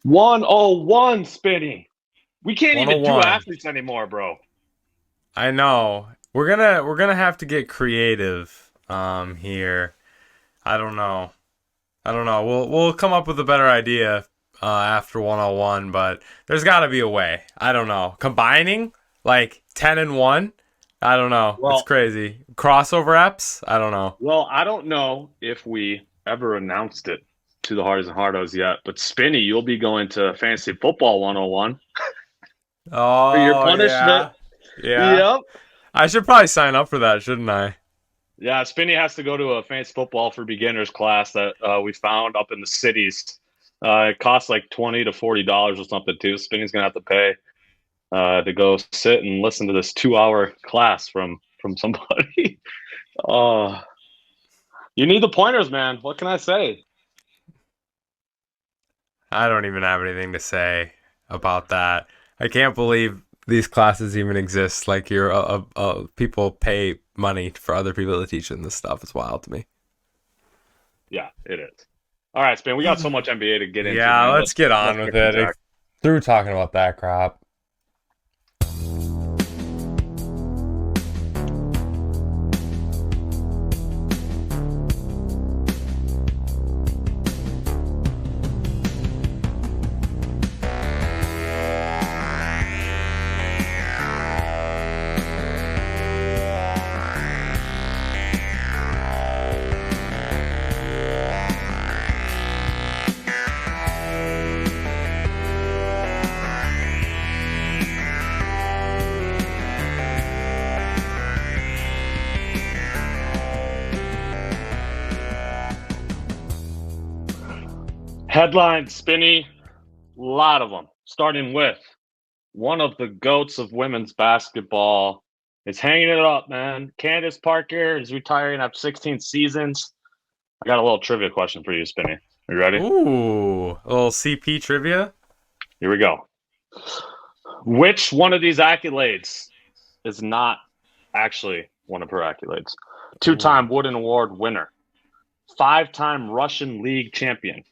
101 Spinny. We can't even do 101. athletes anymore, bro. I know. We're gonna have to get creative here. I don't know. I don't know. We'll come up with a better idea after 101, but there's got to be a way. I don't know. Combining like 10 and 1? I don't know. It's Well, crazy. Crossover apps? I don't know. I don't know if we ever announced it to the Hearts and Hardos yet, but Spinny, you'll be going to Fantasy Football 101 for your Oh, punishment. yeah. Yeah. Yep. I should probably sign up for that, shouldn't I? Yeah, Spinny has to go to a fantasy football for beginners class that we found up in the cities. It costs like $20 to $40 or something too. Spinny's gonna have to pay to go sit and listen to this 2 hour class from somebody. Oh, you need the pointers, man. What can I say? I don't even have anything to say about that. I can't believe these classes even exist. Like people pay money for other people to teach them this stuff. It's wild to me. Yeah, it is. All right, Spin. We got so much NBA to get into, Yeah, man. let's get Let's on with get to it. Jack. Through talking about that crap. Headline, Spinny. A lot of them. Starting with one of the goats of women's basketball is hanging it up, man. Candace Parker is retiring after 16 seasons. I got a little trivia question for you, Spinny. Are you ready? Ooh, a little CP trivia. Here we go. Which one of these accolades is not actually one of her accolades? Two-time Ooh. Wooden Award winner, five-time Russian League champion,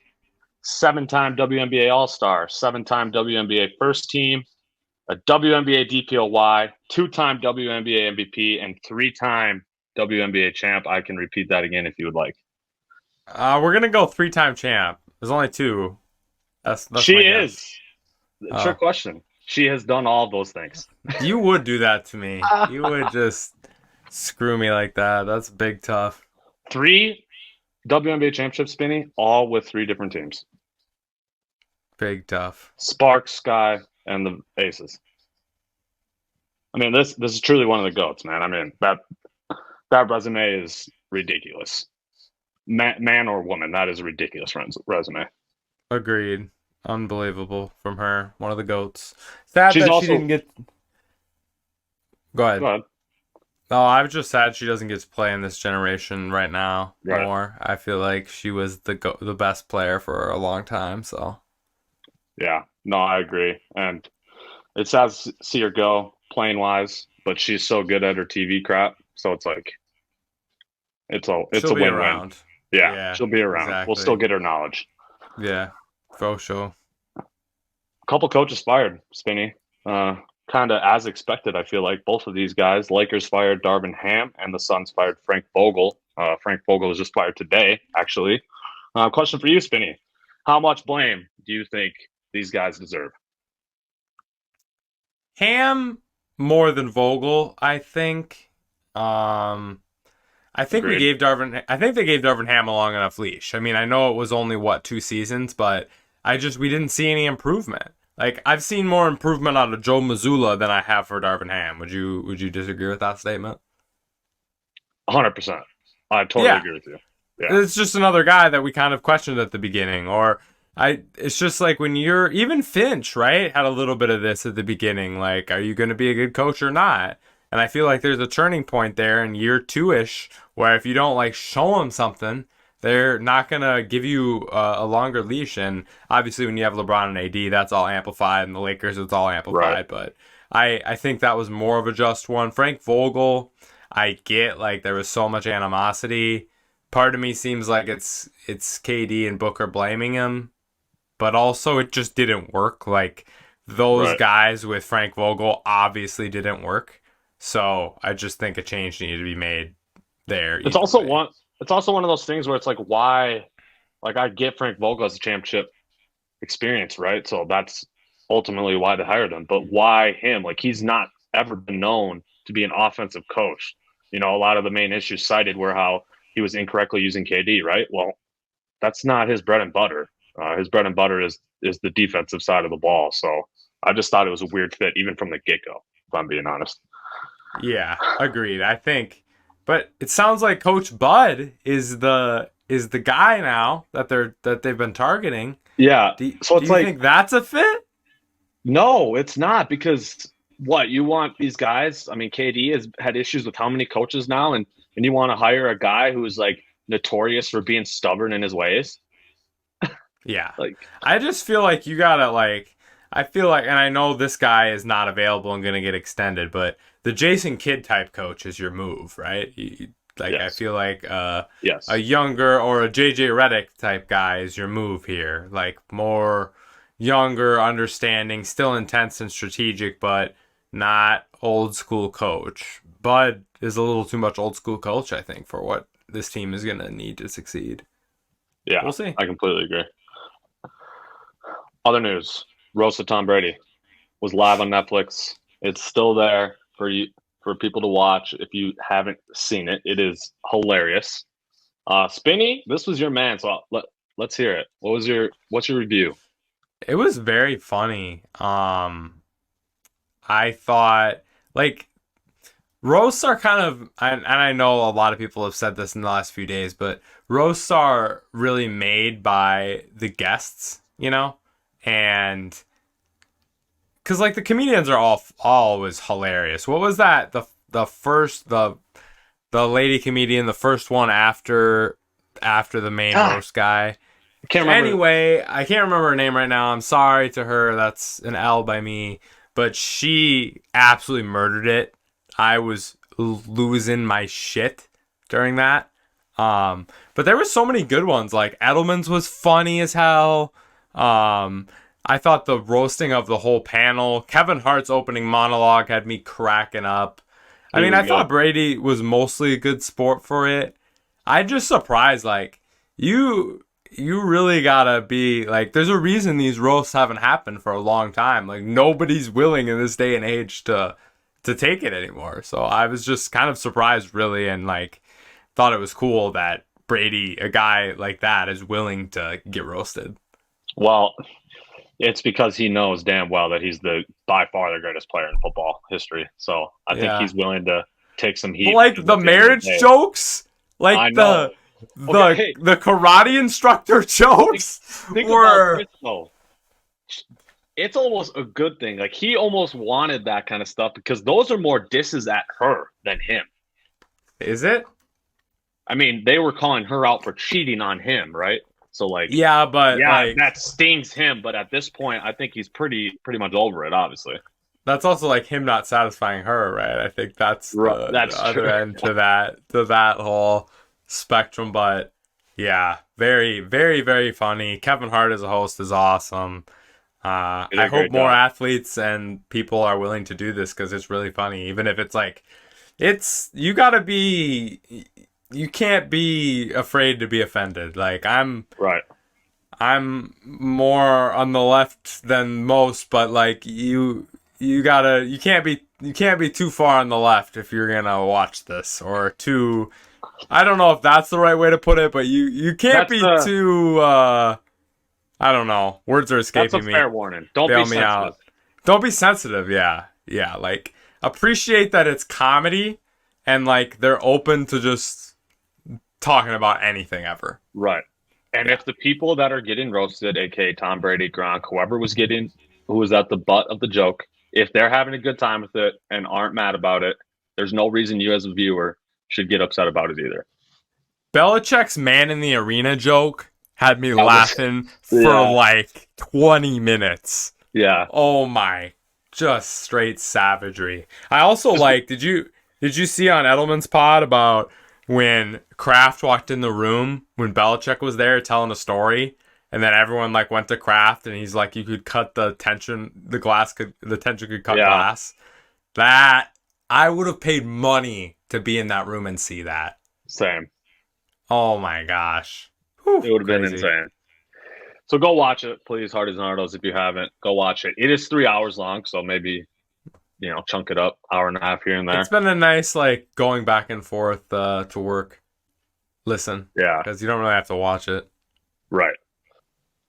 seven-time WNBA All-Star, seven-time WNBA First Team, a WNBA DPOY, two-time WNBA MVP, and three-time WNBA champ. I can repeat that again if you would like. We're gonna go three-time champ. There's only two. That's She my is. guess. Trick Oh, question. She has done all of those things. you would do that to me. You would just screw me like that. That's big tough. Three WNBA championships, Spinny, all with three different teams. Big tough. Sparks, Sky, and the Aces. I mean, this is truly one of the goats, man. I mean, that resume is ridiculous. Man or woman, that is a ridiculous resume. Agreed. Unbelievable from her. One of the goats. Sad She's that she also didn't get. Go go ahead. ahead. No, I was just sad she doesn't get to play in this generation right now Right. more. I feel like she was the best player for a long time. So Yeah. No, I agree. And it's sad to see her go playing wise, but she's so good at her TV crap. So it's like it's she'll a be win-win. around. Yeah, Yeah, she'll be around. We'll still exactly. get her knowledge. Yeah, for sure. A couple coaches fired, Spinny. Uh, kind of as expected, I feel like both of these guys. Lakers fired Darvin Ham, and the Suns fired Frank Vogel. Frank Vogel was just fired today, actually. Question for you, Spinny: how much blame do you think these guys deserve? Ham more than Vogel, I think. Um, I think we Agreed. gave Darvin. I think they gave Darvin Ham a long enough leash. I mean, I know it was only what 2 seasons, but we didn't see any improvement. Like I've seen more improvement out of Joe Mazzulla than I have for Darvin Ham. Would you disagree with that statement? 100%. I totally Yeah, agree with you. Yeah. it's just another guy that we kind of questioned at the beginning, or it's just like when you're even Finch, right? Had a little bit of this at the beginning. Like, are you going to be a good coach or not? And I feel like there's a turning point there in year two ish where if you don't like show them something, they're not gonna give you a longer leash. And obviously, when you have LeBron and AD, that's all amplified, and the Lakers, it's all Right. amplified. But I think that was more of a just one. Frank Vogel, I get like there was so much animosity. Part of me seems like it's KD and Booker blaming him. but also it just didn't work. Like those Right. guys with Frank Vogel obviously didn't work. So I just think a change needed to be made there It's either also way. one. It's also one of those things where it's like, why? Like, I get Frank Vogel as a championship experience, right? So that's ultimately why they hired him. But why him? Like, he's not ever been known to be an offensive coach. You know, a lot of the main issues cited were how he was incorrectly using KD, right? Well, that's not his bread and butter. His bread and butter is the defensive side of the ball. So I just thought it was a weird fit, even from the get go. If I'm being honest. Yeah, agreed. I think, but it sounds like Coach Bud is the guy now that they've been targeting. Yeah. So Do it's you like, think that's a fit? no, it's not, because what you want these guys. I mean, KD has had issues with how many coaches now, and you want to hire a guy who's like notorious for being stubborn in his ways. Yeah. Like, I just feel like you gotta like. I feel like, and I know this guy is not available and gonna get extended, but the Jason Kidd type coach is your move, right? Like I yes, feel like a yes, younger or a JJ Redick type guy is your move here. Like more younger, understanding, still intense and strategic, but not old school coach. Bud is a little too much old school coach, I think, for what this team is gonna need to succeed. yeah, We'll see. I completely agree. Other news: Roast of Tom Brady was live on Netflix. It's still there for you, for people to watch. If you haven't seen it, it is hilarious. Spinny, this was your man, so let's hear it. What's your review? It was very funny. I thought like roasts are kind of, and I know a lot of people have said this in the last few days, but roasts are really made by the guests, you know, and because like the comedians are all always hilarious. What was that? The lady comedian, the first one after the main Ah, roast guy. I can't remember. Anyway, I can't remember her name right now. I'm sorry to her. That's an L by me. But she absolutely murdered it. I was losing my shit during that. But there were so many good ones. Like Edelman's was funny as hell. I thought the roasting of the whole panel, Kevin Hart's opening monologue had me cracking up. I It mean, was I good. thought Brady was mostly a good sport for it. I just surprised, like you really gotta be like. There's a reason these roasts haven't happened for a long time. Like nobody's willing in this day and age to take it anymore. So I was just kind of surprised, really, and like thought it was cool that Brady, a guy like that, is willing to get roasted. Well, it's because he knows damn well that he's the by far the greatest player in football history. So I think Yeah. he's willing to take some But heat, like because the at the end of the marriage day, jokes, I like know. Okay, hey, the karate instructor think, jokes think about were this though. It's almost a good thing. Like, he almost wanted that kind of stuff, because those are more disses at her than him. is it? I mean, they were calling her out for cheating on him, right? So like, Yeah, but yeah, like that stings him, but at this point, I think he's pretty much over it, obviously. that's also like him not satisfying her, right? I think that's Right, the that's other true. end to that whole spectrum. But yeah, very, very, very funny. Kevin Hart as a host is awesome. He did I a hope great more job. athletes and people are willing to do this because it's really funny. Even if it's like, it's you gotta be, you can't be afraid to be offended. Like Right. I'm more on the left than most, but like you can't be too far on the left if you're gonna watch this, or too. I don't know if that's the right way to put it, but you can't That's be a too. I don't know. Words are that's a escaping me. fair warning. Don't be Bail me sensitive. out. Don't be sensitive. Yeah, yeah. Like appreciate that it's comedy, and like they're open to just talking about anything ever. Right. And Yeah. if the people that are getting roasted, aka Tom Brady, Gronk, whoever was getting, who was at the butt of the joke, if they're having a good time with it and aren't mad about it, there's no reason you as a viewer should get upset about it either. Belichick's man in the arena joke had me That was, laughing for yeah, like 20 minutes. yeah. Oh my, just straight savagery. I also Just like, did you see on Edelman's pod about when Kraft walked in the room when Belichick was there telling a story, and then everyone like went to craft, and he's like, you could cut the tension, the tension could cut Yeah, glass. That I would have paid money to be in that room and see that. same. Oh my gosh. Whew, It would have been crazy. insane. So go watch it, please, Hardy's Nardos. If you haven't, go watch it. It is 3 hours long, so maybe chunk it up, hour and a half here and It's there. been a nice like going back and forth to work. Listen, Yeah, because you don't really have to watch it. right.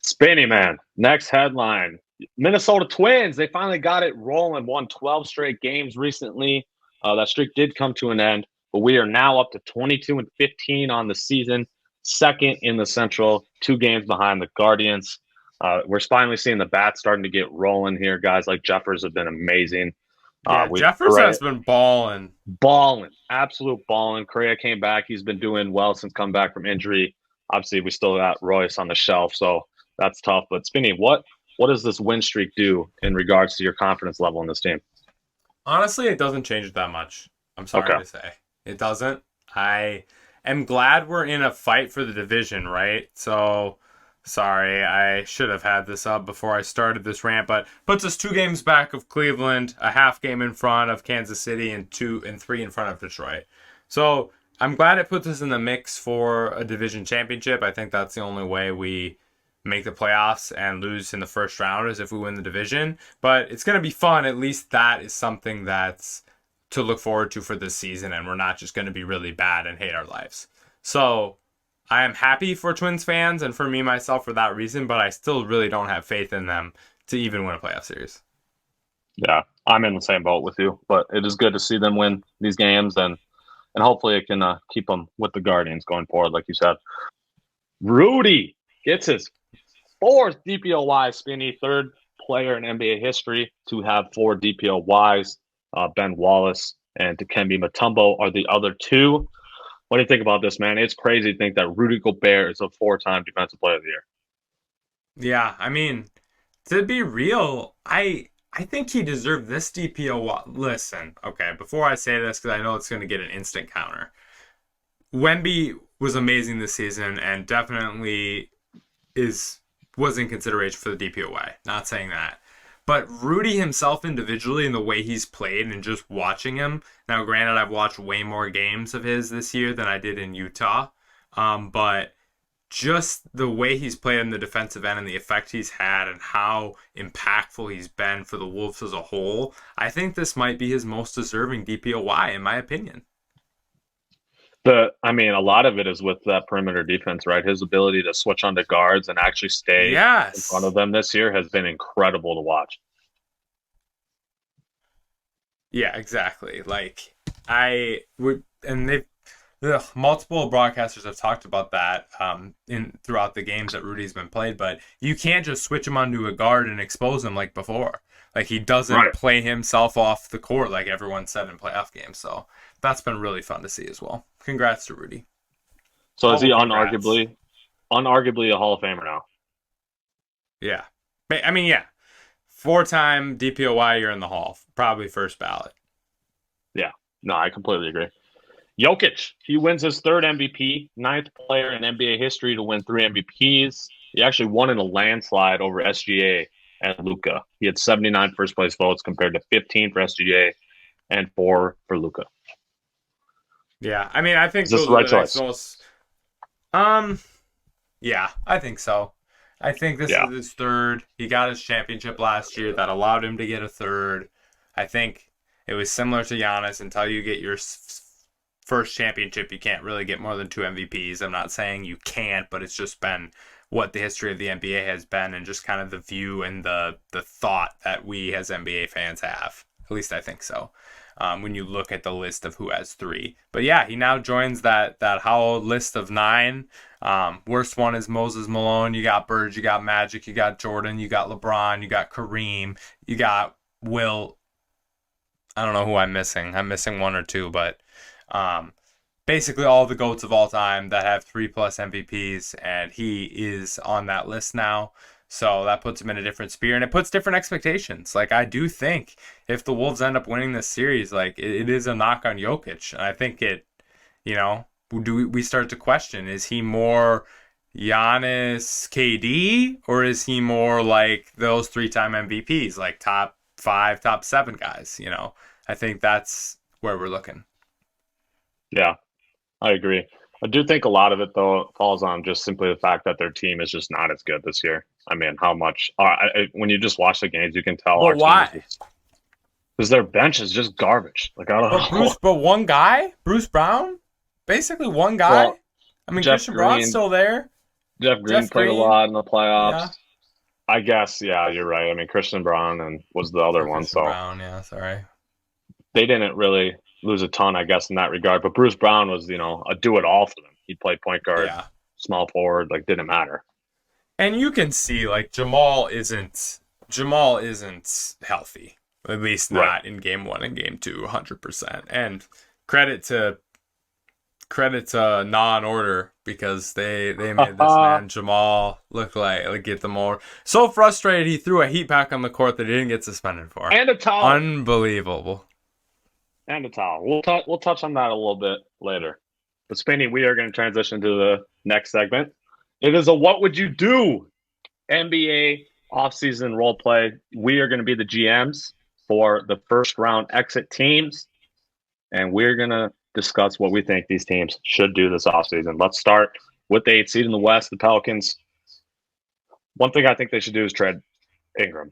Spinny man. Next headline: Minnesota Twins. They finally got it rolling. Won 12 straight games recently. That streak did come to an end, but we are now up to 22-15 on the season, second in the Central, 2 games behind the Guardians. We're finally seeing the bats starting to get rolling here. Guys like Jeffers have been amazing. Yeah, We Jeffers has been balling. balling, absolute balling. Correa came back. He's been doing well since come back from injury. Obviously, we still got Royce on the shelf, so that's tough. But Spinny, what does this win streak do in regards to your confidence level in this team? Honestly, it doesn't change it that much. I'm sorry Okay. to say. It doesn't. I am glad we're in a fight for the division, right? So, sorry, I should have had this up before I started this rant, but puts us 2 games back of Cleveland, a half game in front of Kansas City, and 3 in front of Detroit. So, I'm glad it puts us in the mix for a division championship. I think that's the only way we make the playoffs and lose in the first round is if we win the division. But it's going to be fun. At least that is something that's to look forward to for this season, and we're not just going to be really bad and hate our lives. So I am happy for Twins fans and for me myself for that reason, but I still really don't have faith in them to even win a playoff series. Yeah, I'm in the same boat with you, but it is good to see them win these games, and hopefully it can keep them with the Guardians going forward, like you said. Rudy gets his 4th DPOY. Spinny, 3rd player in NBA history to have 4 DPOYs. Ben Wallace and Dikembe Mutombo are the other 2. What do you think about this, man? It's crazy to think that Rudy Gobert is a 4-time Defensive Player of the Year. Yeah, I mean, to be real, I think he deserved this DPO. Listen, okay, before I say this, because I know it's going to get an instant counter. Wemby was amazing this season and definitely was in consideration for the DPOY. Not saying that. But Rudy himself individually and the way he's played and just watching him. Now, granted, I've watched way more games of his this year than I did in Utah. But just the way he's played in the defensive end and the effect he's had and how impactful he's been for the Wolves as a whole, I think this might be his most deserving DPOY, in my opinion. A lot of it is with that perimeter defense, right? His ability to switch onto guards and actually stay in front of them this year has been incredible to watch. Yeah, exactly. Like I would, and they've multiple broadcasters have talked about that in throughout the games that Rudy's been played. But you can't just switch him onto a guard and expose him like before. Like he doesn't play himself off the court like everyone said in playoff games. So that's been really fun to see as well. Congrats to Rudy. So is he unarguably a Hall of Famer now? Yeah. I mean, yeah. 4-time DPOY, you're in the Hall. Probably first ballot. Yeah. No, I completely agree. Jokic, he wins his 3rd MVP, 9th player in NBA history to win 3 MVPs. He actually won in a landslide over SGA and Luka. He had 79 first-place votes compared to 15 for SGA and 4 for Luka. Yeah, I mean, I think is this the right choice? Yeah, I think so. I think this is his 3rd. He got his championship last year that allowed him to get a 3rd. I think it was similar to Giannis. Until you get your first championship, you can't really get more than 2 MVPs. I'm not saying you can't, but it's just been what the history of the NBA has been and just kind of the view and the thought that we as NBA fans have. At least I think so. When you look at the list of who has 3. But yeah, he now joins that Howell list of 9. Worst one is Moses Malone. You got Bird, you got Magic, you got Jordan, you got LeBron, you got Kareem, you got Will. I don't know who I'm missing. I'm missing 1 or 2, but basically all the GOATs of all time that have 3+ MVPs, and he is on that list now. So that puts him in a different sphere, and it puts different expectations. Like, I do think if the Wolves end up winning this series, like, it is a knock on Jokic. And I think we start to question, is he more, Giannis, KD, or is he more like those 3-time MVPs, like top 5, top 7 guys? I think that's where we're looking. Yeah, I agree. I do think a lot of it though falls on just simply the fact that their team is just not as good this year. I mean, how much when you just watch the games, you can tell But our team is why? just because their bench is just garbage. Like I don't know. But one guy, Bruce Brown, basically one guy. Well, I mean, Jeff Christian Braun's Green, still there. Jeff Green Jeff played a Green, lot in the yeah. playoffs. I guess, yeah, you're right. I mean, Christian Brown and was the other Or one, Christian so Brown, yeah. Sorry. they didn't really lose a ton, I guess, in that regard. But Bruce Brown was, a do-it-all for them. He played point guard, Yeah. small forward, like didn't matter. And you can see like Jamal isn't healthy. At least Right. not in game 1 and game 2, 100%. And credit to non-order because they made this man Jamal look like get the more so frustrated he threw a heat pack on the court that he didn't get suspended for. And a towel. Unbelievable. And a towel. We'll touch on that a little bit later. But Spinny, we are going to transition to the next segment. It is a what would you do NBA offseason role play. We are going to be the GMs for the first round exit teams, and we're going to discuss what we think these teams should do this offseason. Let's start with the 8th seed in the West, the Pelicans. One thing I think they should do is trade Ingram.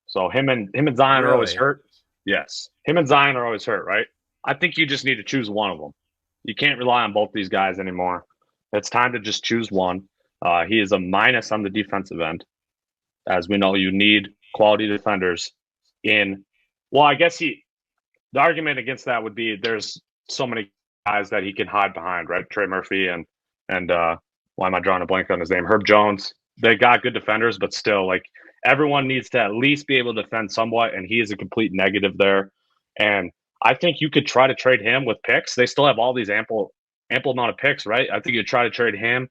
So him and Zion are always hurt. Yes. Him and Zion are always hurt, right? I think you just need to choose one of them. You can't rely on both these guys anymore. It's time to just choose one. He is a minus on the defensive end. As we know, you need quality defenders in. Well, I guess the argument against that would be there's so many guys that he can hide behind, right? Trey Murphy and why am I drawing a blank on his name? Herb Jones. They got good defenders, but still, like everyone needs to at least be able to defend somewhat, and he is a complete negative there. And I think you could try to trade him with picks. They still have all these ample amount of picks, right? I think you try to trade him,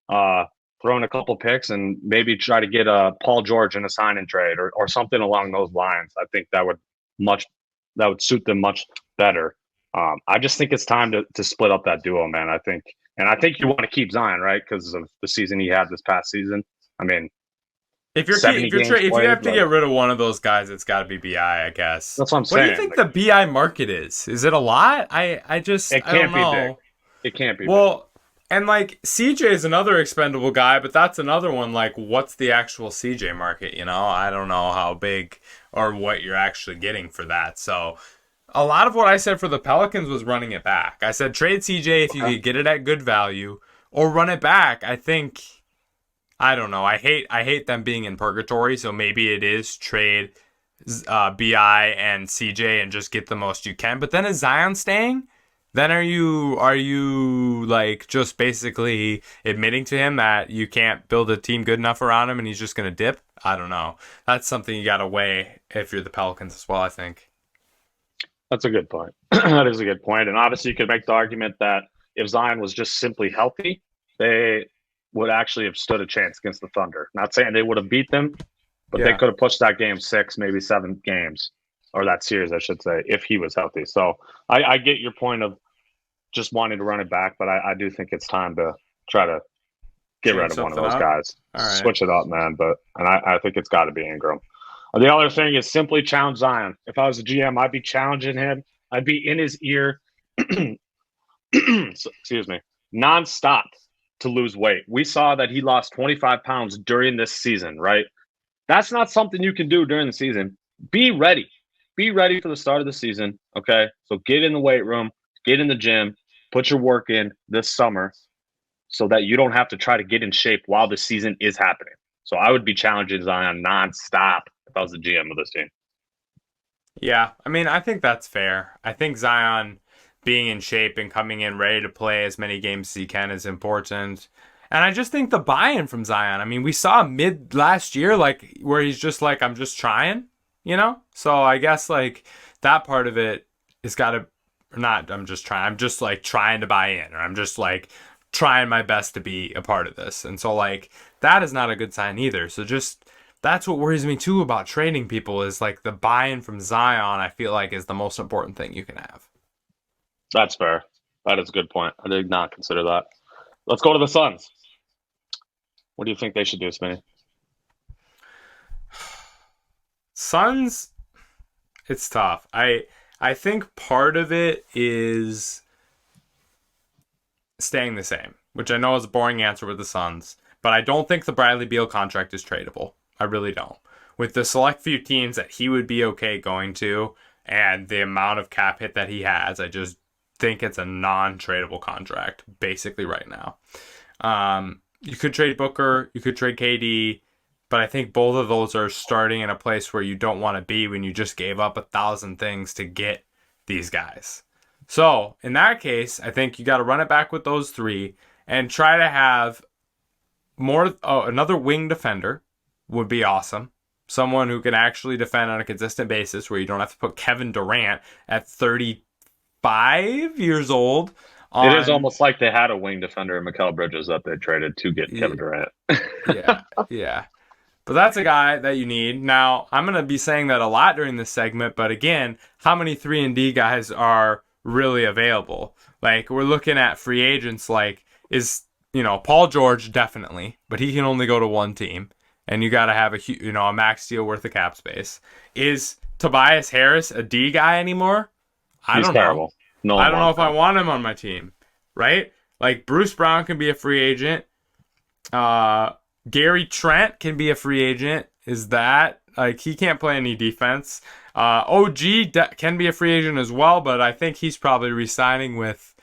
throw in a couple picks, and maybe try to get Paul George in a sign and trade or something along those lines. I think that would suit them much better. I just think it's time to split up that duo, man. I think you want to keep Zion, right? Because of the season he had this past season. I mean, if you have to get rid of one of those guys, it's got to be Bi, I guess. That's what I'm saying. What do you think the Bi market is? Is it a lot? I don't know. Big. It can't be. Well, big. And like CJ is another expendable guy, but that's another one. Like, what's the actual CJ market? I don't know how big or what you're actually getting for that. So, a lot of what I said for the Pelicans was running it back. I said trade CJ if you could get it at good value, or run it back. I don't know. I hate them being in purgatory, so maybe it is trade Bi and CJ and just get the most you can. But then is Zion staying? Then are you like just basically admitting to him that you can't build a team good enough around him and he's just gonna dip? I don't know. That's something you gotta weigh if you're the Pelicans as well, I think. That's a good point. That is a good point. And obviously you could make the argument that if Zion was just simply healthy, they would actually have stood a chance against the Thunder. Not saying they would have beat them, but they could have pushed that game 6, maybe 7 games, or that series, I should say, if he was healthy. So I get your point of just wanting to run it back, but I do think it's time to try to get rid of one of those guys. Right. Switch it up, man. And I think it's got to be Ingram. The other thing is simply challenge Zion. If I was a GM, I'd be challenging him. I'd be in his ear, excuse me, nonstop to lose weight. We saw that he lost 25 pounds during this season, right? That's not something you can do during the season. Be ready. Be ready for the start of the season, okay? So get in the weight room, get in the gym, put your work in this summer so that you don't have to try to get in shape while the season is happening. So I would be challenging Zion nonstop if I was the GM of this team. Yeah, I mean, I think that's fair. I think Zion being in shape and coming in ready to play as many games as he can is important. And I just think the buy-in from Zion, I mean, we saw mid last year, like, where he's just like, I'm just trying, So I guess, like, that part of it has got to, not, I'm just like trying to buy in, or I'm just like trying my best to be a part of this. And so, like, that is not a good sign either. So just, that's what worries me too about trading people is like the buy-in from Zion, I feel like is the most important thing you can have. That's fair. That is a good point. I did not consider that. Let's go to the Suns. What do you think they should do, Spinny? Suns, it's tough. I think part of it is staying the same, which I know is a boring answer with the Suns, but I don't think the Bradley Beal contract is tradable. I really don't. With the select few teams that he would be okay going to and the amount of cap hit that he has, I just think it's a non-tradable contract basically right now. You could trade Booker, you could trade KD, but I think both of those are starting in a place where you don't want to be when you just gave up 1,000 things to get these guys. So in that case, I think you got to run it back with those three and try to have more. Oh, another wing defender would be awesome. Someone who can actually defend on a consistent basis, where you don't have to put Kevin Durant at 35 years old It is on. almost like they had a wing defender in Mikal Bridges that they traded to get Kevin Durant. Yeah, yeah. But that's a guy that you need. Now, I'm going to be saying that a lot during this segment, but again, how many 3 and D guys are really available? Like, we're looking at free agents like Paul George definitely, but he can only go to one team and you got to have a max deal worth of cap space. Is Tobias Harris a D guy anymore? I He's don't know. terrible. No I don't know wants if I him. want him on my team, right? Like Bruce Brown can be a free agent. Gary Trent can be a free agent. Is that like he can't play any defense? Can be a free agent as well, but I think he's probably re-signing with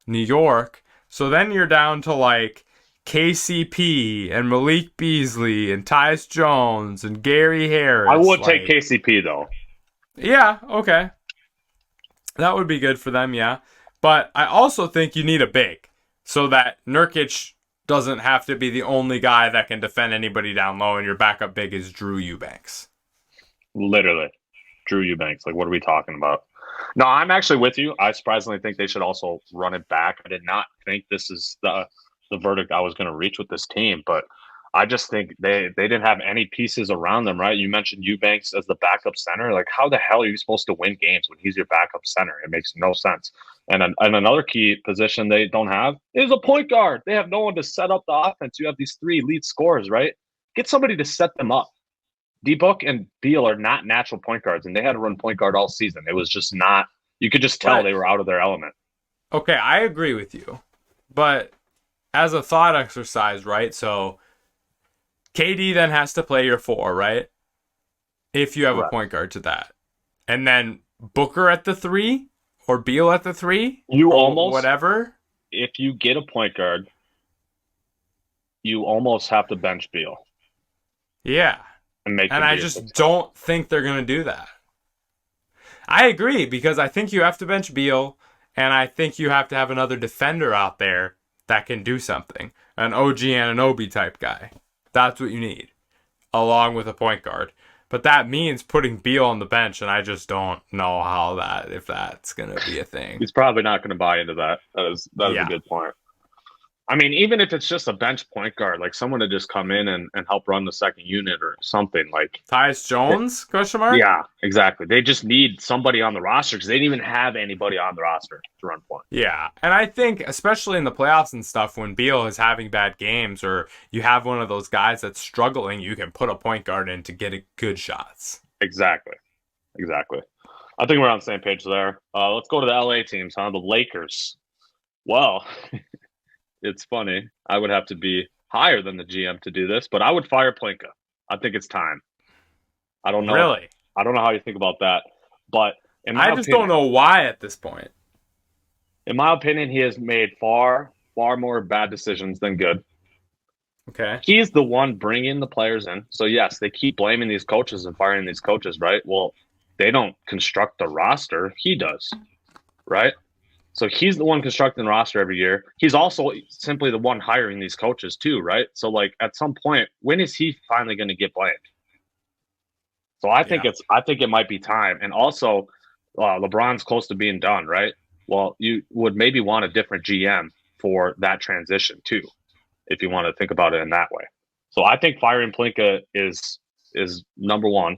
New York. So then you're down to like KCP and Malik Beasley and Tyus Jones and Gary I Harris. would take Like, KCP though. yeah, okay, that would be good for them. Yeah, but I also think you need a big so that Nurkic doesn't have to be the only guy that can defend anybody down low, and your backup big is Drew Eubanks. Literally. Drew Eubanks. Like, what are we talking about? No, I'm actually with you. I surprisingly think they should also run it back. I did not think this is the verdict I was going to reach with this team, but I just think they didn't have any pieces around them, right? You mentioned Eubanks as the backup center. Like, how the hell are you supposed to win games when he's your backup center? It makes no sense. And another key position they don't have is a point guard. They have no one to set up the offense. You have these three elite scorers, right? Get somebody to set them up. D-Book and Beal are not natural point guards, and they had to run point guard all season. It was just not – you could just tell But they were out of their element. okay, I agree with you, but as a thought exercise, right? So KD then has to play your 4, right? If you have a Correct. point guard to that, and then Booker at the 3 or Beal at the 3 You or almost whatever. – if you get a point guard, you almost have to bench Beal Yeah. and make And him I be a just 6. don't think they're going to do that. I agree because I think you have to bench Beal and I think you have to have another defender out there that can do something. An OG Anunoby type guy. That's what you need along with a point guard. But that means putting Beal on the bench and I just don't know if that's going to be a thing. He's probably not going to buy into that. That is a Yeah. good point. I mean, even if it's just a bench point guard, like someone to just come in and help run the second unit or something like Tyus Jones? Question mark? yeah, exactly. They just need somebody on the roster because they didn't even have anybody on the roster to run point. Yeah, and I think especially in the playoffs and stuff, when Beal is having bad games or you have one of those guys that's struggling, you can put a point guard in to get good shots. Exactly. I think we're on the same page there. Let's go to the LA teams, huh? The Lakers. Well, it's funny. I would have to be higher than the GM to do this, but I would fire Plinka. I think it's time. I don't know. Really? I don't know how you think about that, but I just don't know why at this point. in my opinion, he has made far more bad decisions than good. Okay. He's the one bringing the players in. So yes, they keep blaming these coaches and firing these coaches, right? Well, they don't construct the roster. He does, right? So he's the one constructing the roster every year. He's also simply the one hiring these coaches too, right? So like at some point, when is he finally going to get blamed? So I think it might be time. And also, LeBron's close to being done, right? Well, you would maybe want a different GM for that transition too, if you want to think about it in that way. So I think firing Plinka is number one.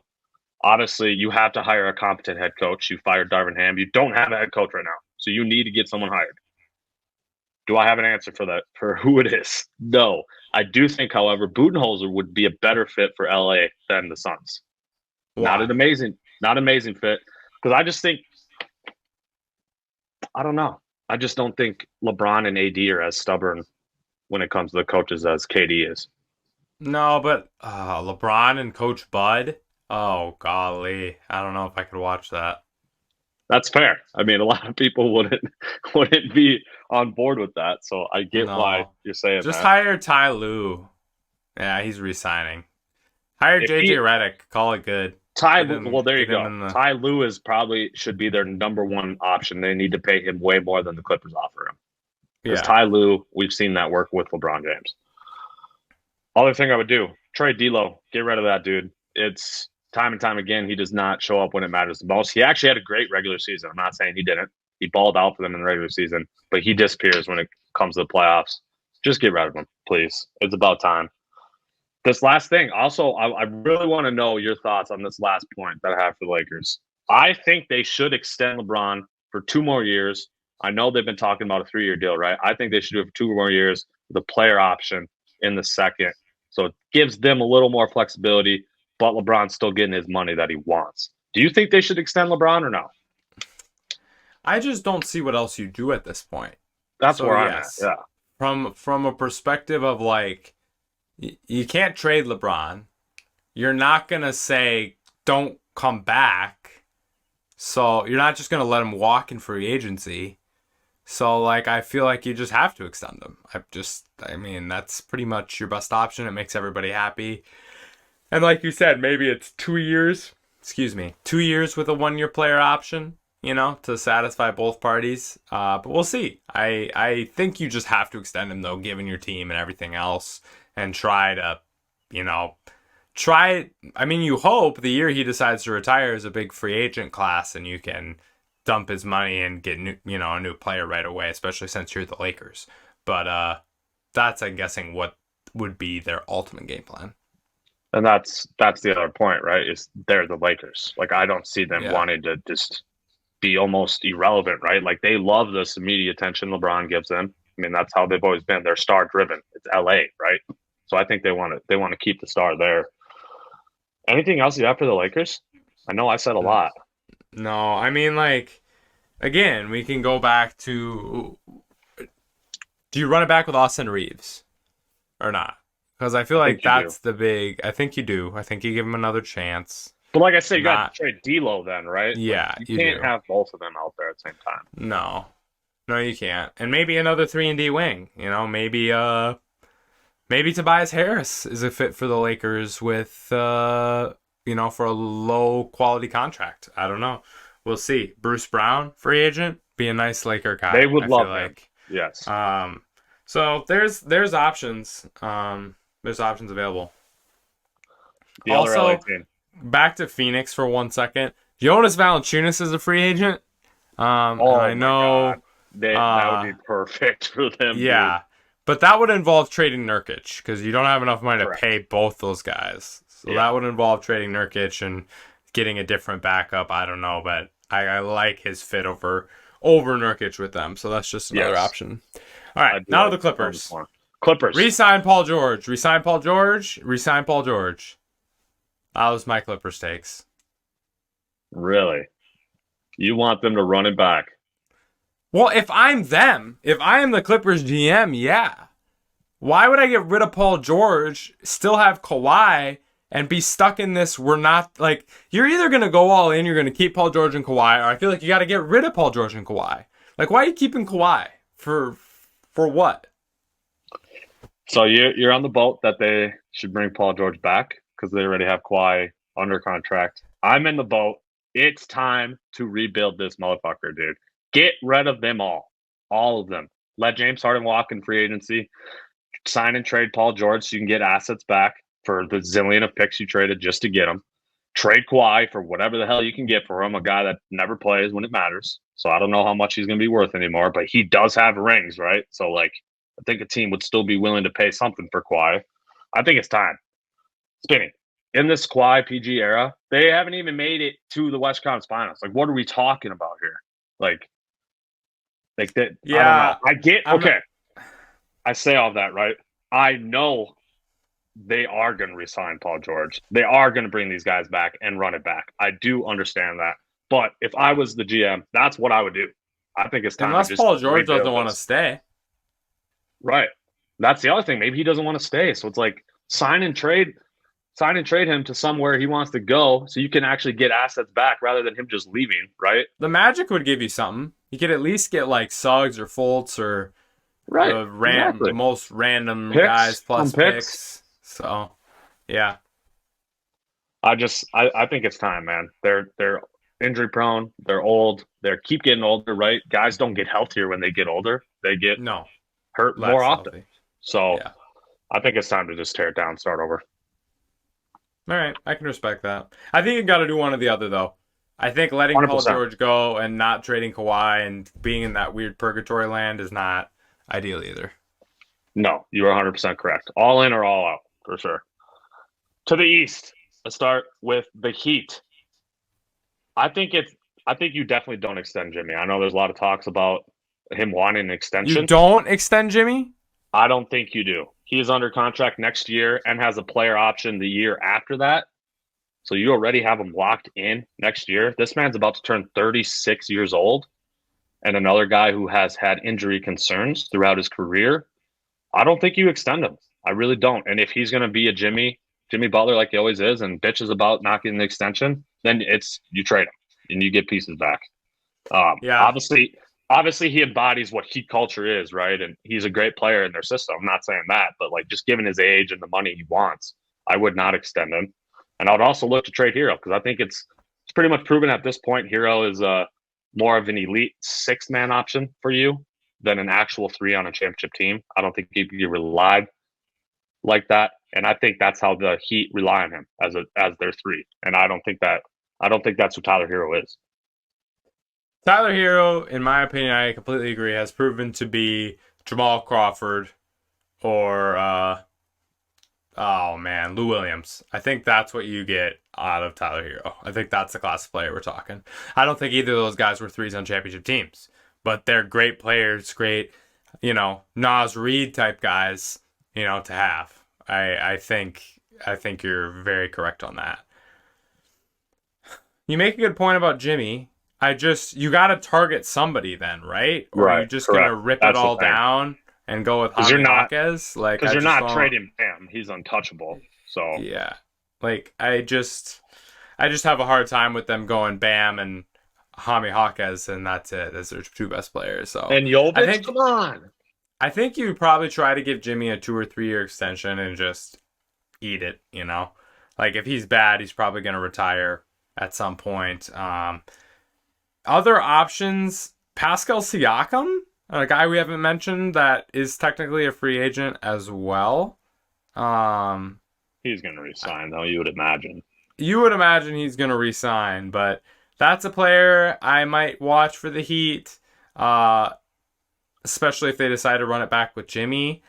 Obviously, you have to hire a competent head coach. You fired Darvin Ham. You don't have a head coach right now, so you need to get someone hired. Do I have an answer for that, for who it is? No. I do think, however, Budenholzer would be a better fit for LA than the Suns. Why? Not amazing fit. Because I just think, I don't know. I just don't think LeBron and AD are as stubborn when it comes to the coaches as KD is. No, but LeBron and Coach Bud. Oh golly, I don't know if I could watch that. That's fair. I mean, a lot of people wouldn't be on board with that. So I get why No, you're saying just that. hire Ty Lue. Yeah, he's resigning. Hire If JJ he Redick. Call it good. well, there you Get him go. in the. Ty Lue is probably should be their number one option. They need to pay him way more than the Clippers offer him. Because Yeah. Ty Lue, we've seen that work with LeBron James. Other thing I would do, trade D'Lo. Get rid of that dude. It's time and time again, he does not show up when it matters the most. He actually had a great regular season. I'm not saying he didn't. He balled out for them in the regular season, but he disappears when it comes to the playoffs. Just get rid of him, please. It's about time. This last thing, also, I really want to know your thoughts on this last point that I have for the Lakers. I think they should extend LeBron for 2 more years. I know they've been talking about a 3-year deal, right? I think they should do it for 2 more years with a player option in the second. So it gives them a little more flexibility, but LeBron's still getting his money that he wants. Do you think they should extend LeBron or no? I just don't see what else you do at this point. That's So where I'm at. yes, Yeah. from a perspective of like, you can't trade LeBron. You're not gonna say don't come back. So you're not just gonna let him walk in free agency. So like I feel like you just have to extend him. I mean that's pretty much your best option. It makes everybody happy. And like you said, maybe it's 2 years. Excuse me, 2 years with a 1 year player option. To satisfy both parties. But we'll see. I think you just have to extend him though, given your team and everything else, and try to, you know, try. I mean, you hope the year he decides to retire is a big free agent class, and you can dump his money and get a new player right away, especially since you're the Lakers. But that's, I'm guessing, what would be their ultimate game plan. And that's the other point, right? Is they're the Lakers. Like I don't see them Yeah. wanting to just be almost irrelevant, right? Like they love this immediate attention LeBron gives them. I mean, that's how they've always been. They're star driven. It's LA, right? So I think they want to keep the star there. Anything else you have for the Lakers? I know I said a lot. No, I mean, like, again, we can go back to, do you run it back with Austin Reeves or not? Because I feel I like think you do. that's the big. I think you do. I think you give him another chance. But like I said, you got Not. to trade D'Lo then, right? Like, Yeah, you you can't do. have both of them out there at the same time. No, you can't. And maybe another 3-and-D wing. Maybe Tobias Harris is a fit for the Lakers with for a low quality contract. I don't know. We'll see. Bruce Brown, free agent, be a nice Laker guy. They would I love feel him. like. Yes. So there's options. There's options available. The other LA Also, team. back to Phoenix for 1 second. Jonas Valanciunas is a free agent. And I know. God. That would be perfect for them. Yeah, Dude. but that would involve trading Nurkic because you don't have enough money Correct. to pay both those guys. So Yeah. that would involve trading Nurkic and getting a different backup. I don't know, but I like his fit over Nurkic with them. So that's just another option. All right, now to the Clippers. Clippers. Resign Paul George. Resign Paul George. Resign Paul George. That was my Clippers takes. Really? You want them to run it back? Well, if I'm the Clippers GM, yeah. Why would I get rid of Paul George, still have Kawhi, and be stuck in this? We're not like, you're either going to go all in, you're going to keep Paul George and Kawhi, or I feel like you got to get rid of Paul George and Kawhi. Like, why are you keeping Kawhi? For what? So you're on the boat that they should bring Paul George back because they already have Kawhi under contract. I'm in the boat. It's time to rebuild this motherfucker, dude. Get rid of them all of them. Let James Harden walk in free agency. Sign and trade Paul George so you can get assets back for the zillion of picks you traded just to get him. Trade Kawhi for whatever the hell you can get for him, a guy that never plays when it matters. So I don't know how much he's going to be worth anymore, but he does have rings, right? So, like, I think a team would still be willing to pay something for Kawhi. I think it's time. Spinny. In this Kawhi PG era, they haven't even made it to the West Conference Finals. Like, what are we talking about here? Like that. Yeah, I don't know. I get okay. I say all that, right? I know they are going to resign Paul George. They are going to bring these guys back and run it back. I do understand that. But if I was the GM, that's what I would do. I think it's time to Unless just Paul George doesn't rebuild want to this. stay. Right. That's the other thing. Maybe he doesn't want to stay. So it's like sign and trade him to somewhere he wants to go so you can actually get assets back rather than him just leaving, right? The Magic would give you something. You could at least get like Suggs or Fultz or Right. the Exactly. most random guys Picks, some plus picks. picks. So yeah, I think it's time, man. They're injury prone, they're old, they keep getting older, right? Guys don't get healthier when they get older. They get no, hurt more less often. healthy. So Yeah. I think it's time to just tear it down, start over. All right, I can respect that. I think you got to do one or the other though. I think letting Paul 100%. George go and not trading Kawhi and being in that weird purgatory land is not ideal either. No, you are 100% correct. All in or all out, for sure. To the East, let's start with the Heat. I think you definitely don't extend Jimmy. I know there's a lot of talks about him wanting an You extension. don't extend Jimmy? I don't think you do. He is under contract next year and has a player option the year after that. So you already have him locked in next year. This man's about to turn 36 years old, and another guy who has had injury concerns throughout his career. I don't think you extend him. I really don't. And if he's going to be a Jimmy Butler like he always is, and bitches about not getting the extension, then it's you trade him and you get pieces back. Yeah. Obviously, he embodies what Heat culture is, right? And he's a great player in their system. I'm not saying that, but like just given his age and the money he wants, I would not extend him. And I would also look to trade Hero because I think it's pretty much proven at this point. Hero is more of an elite 6-man option for you than an actual 3 on a championship team. I don't think he can be relied like that, and I think that's how the Heat rely on him as their 3. And I don't think that's who Tyler Hero is. Tyler Hero, in my opinion, I completely agree, has proven to be Jamal Crawford or oh man, Lou Williams. I think that's what you get out of Tyler Hero. I think that's the class of player we're talking. I don't think either of those guys were 3s on championship teams, but they're great players, great, Nas Reed type guys, to have. I think you're very correct on that. You make a good point about Jimmy. You got to target somebody then, right? Or are you Right, just correct. gonna rip That's it the all thing. down and go with Because you're Jaime not Jaquez? Like, because I you're just not don't. trading Bam. He's untouchable. So Yeah, like I just have a hard time with them going Bam and Jaime Jaquez, and that's it. That's their 2 best players. So and I Jovic, think come on. I think you probably try to give Jimmy a 2 or 3 year extension and just eat it. Like if he's bad, he's probably gonna retire at some point. Other options, Pascal Siakam, a guy we haven't mentioned that is technically a free agent as well. He's going to resign, though, you would imagine. You would imagine he's going to resign, but that's a player I might watch for the Heat, especially if they decide to run it back with Jimmy.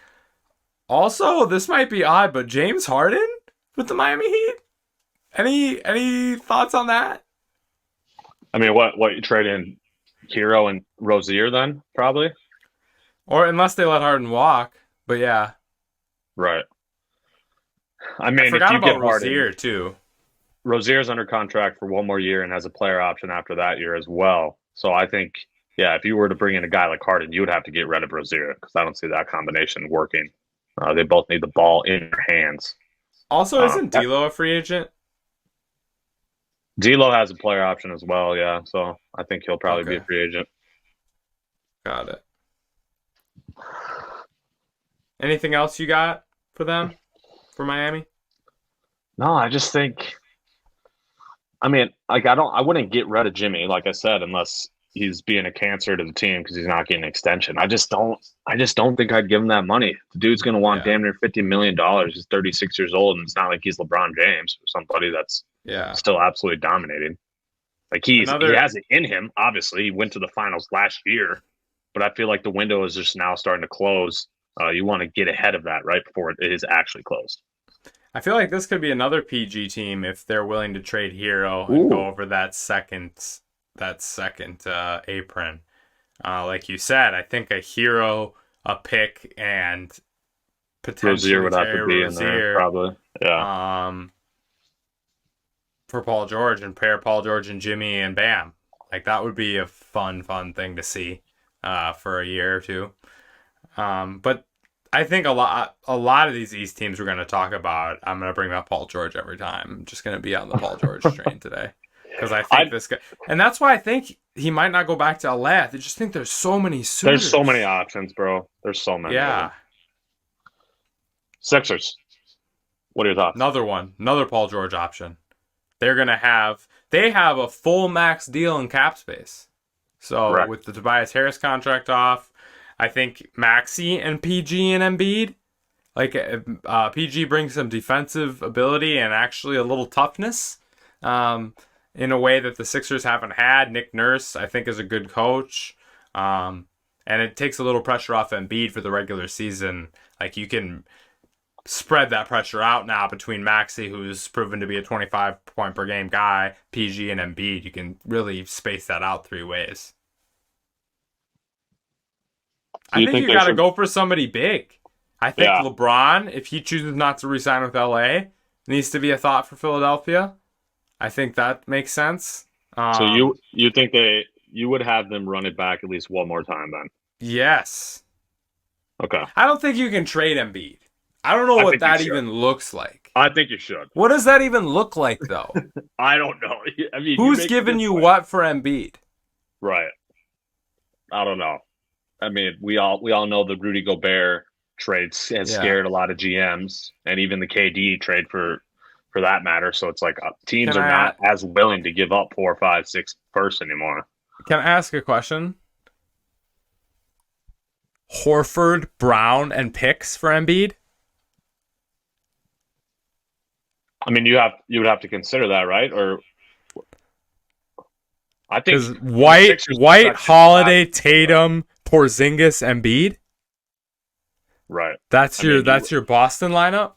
Also, this might be odd, but James Harden with the Miami Heat? Any thoughts on that? I mean, what you trade in Hero and Rozier then, probably? Or unless they let Harden walk, but yeah. Right. I I mean, if forgot you about get Harden, Rozier too. Rozier's under contract for 1 more year and has a player option after that year as well. So I think, yeah, if you were to bring in a guy like Harden, you would have to get rid of Rozier because I don't see that combination working. They both need the ball in their hands. Also, isn't D'Lo a free agent? D'Lo has a player option as well, yeah. So I think he'll probably be a Okay, free agent. got it. Anything else you got for them, for Miami? No, I just think. I mean, like I wouldn't get rid of Jimmy, like I said, unless he's being a cancer to the team because he's not getting an extension. I just don't think I'd give him that money. The dude's gonna want Yeah, damn near $50 million. He's 36 years old, and it's not like he's LeBron James or somebody that's yeah. still absolutely dominating. Like he Another. has it in him. Obviously, he went to the finals last year, but I feel like the window is just now starting to close. You want to get ahead of that right before it is actually closed. I feel like this could be another PG team if they're willing to trade Hero and go Ooh, over that second apron. Like you said, I think a Hero a pick and Rozier potentially would have to Terry be in there, Rozier probably. Yeah. For Paul George and pair Paul George and Jimmy and Bam. Like that would be a fun thing to see for a year or two. But I think a lot of these East teams we're going to talk about, I'm going to bring up Paul George every time. I'm just going to be on the Paul George train today. Because I think this guy... And that's why I think he might not go back to LA. I just think there's so many suitors. There's so many options, bro. There's so many. Yeah. Sixers. What are your thoughts? Another Paul George option. They're going to have... They have a full max deal in cap space. So Correct. With the Tobias Harris contract off, I think Maxey and PG and Embiid, like PG brings some defensive ability and actually a little toughness in a way that the Sixers haven't had. Nick Nurse, I think, is a good coach. And it takes a little pressure off Embiid for the regular season. Like you can spread that pressure out now between Maxey, who's proven to be a 25-point per game guy, PG and Embiid. You can really space that out 3 ways. I think you got to go for somebody big. I think LeBron, if he chooses not to resign with LA, needs to be a thought for Philadelphia. I think that makes sense. So you think you would have them run it back at least one more time then? Yes. Okay. I don't think you can trade Embiid. I don't know what that even looks like. I think you should. What does that even look like, though? I don't know. I mean, who's giving you what for Embiid? Right. I don't know. I mean, we all know the Rudy Gobert trade has scared a lot of GMs, and even the KD trade for that matter. So it's like teams are not as willing to give up 4, 5, 6 first anymore. Can I ask a question? Horford, Brown, and picks for Embiid? I mean, you would have to consider that, right? Or I think White, Holiday, Tatum, Porzingis, Embiid. Right. That's your Boston lineup.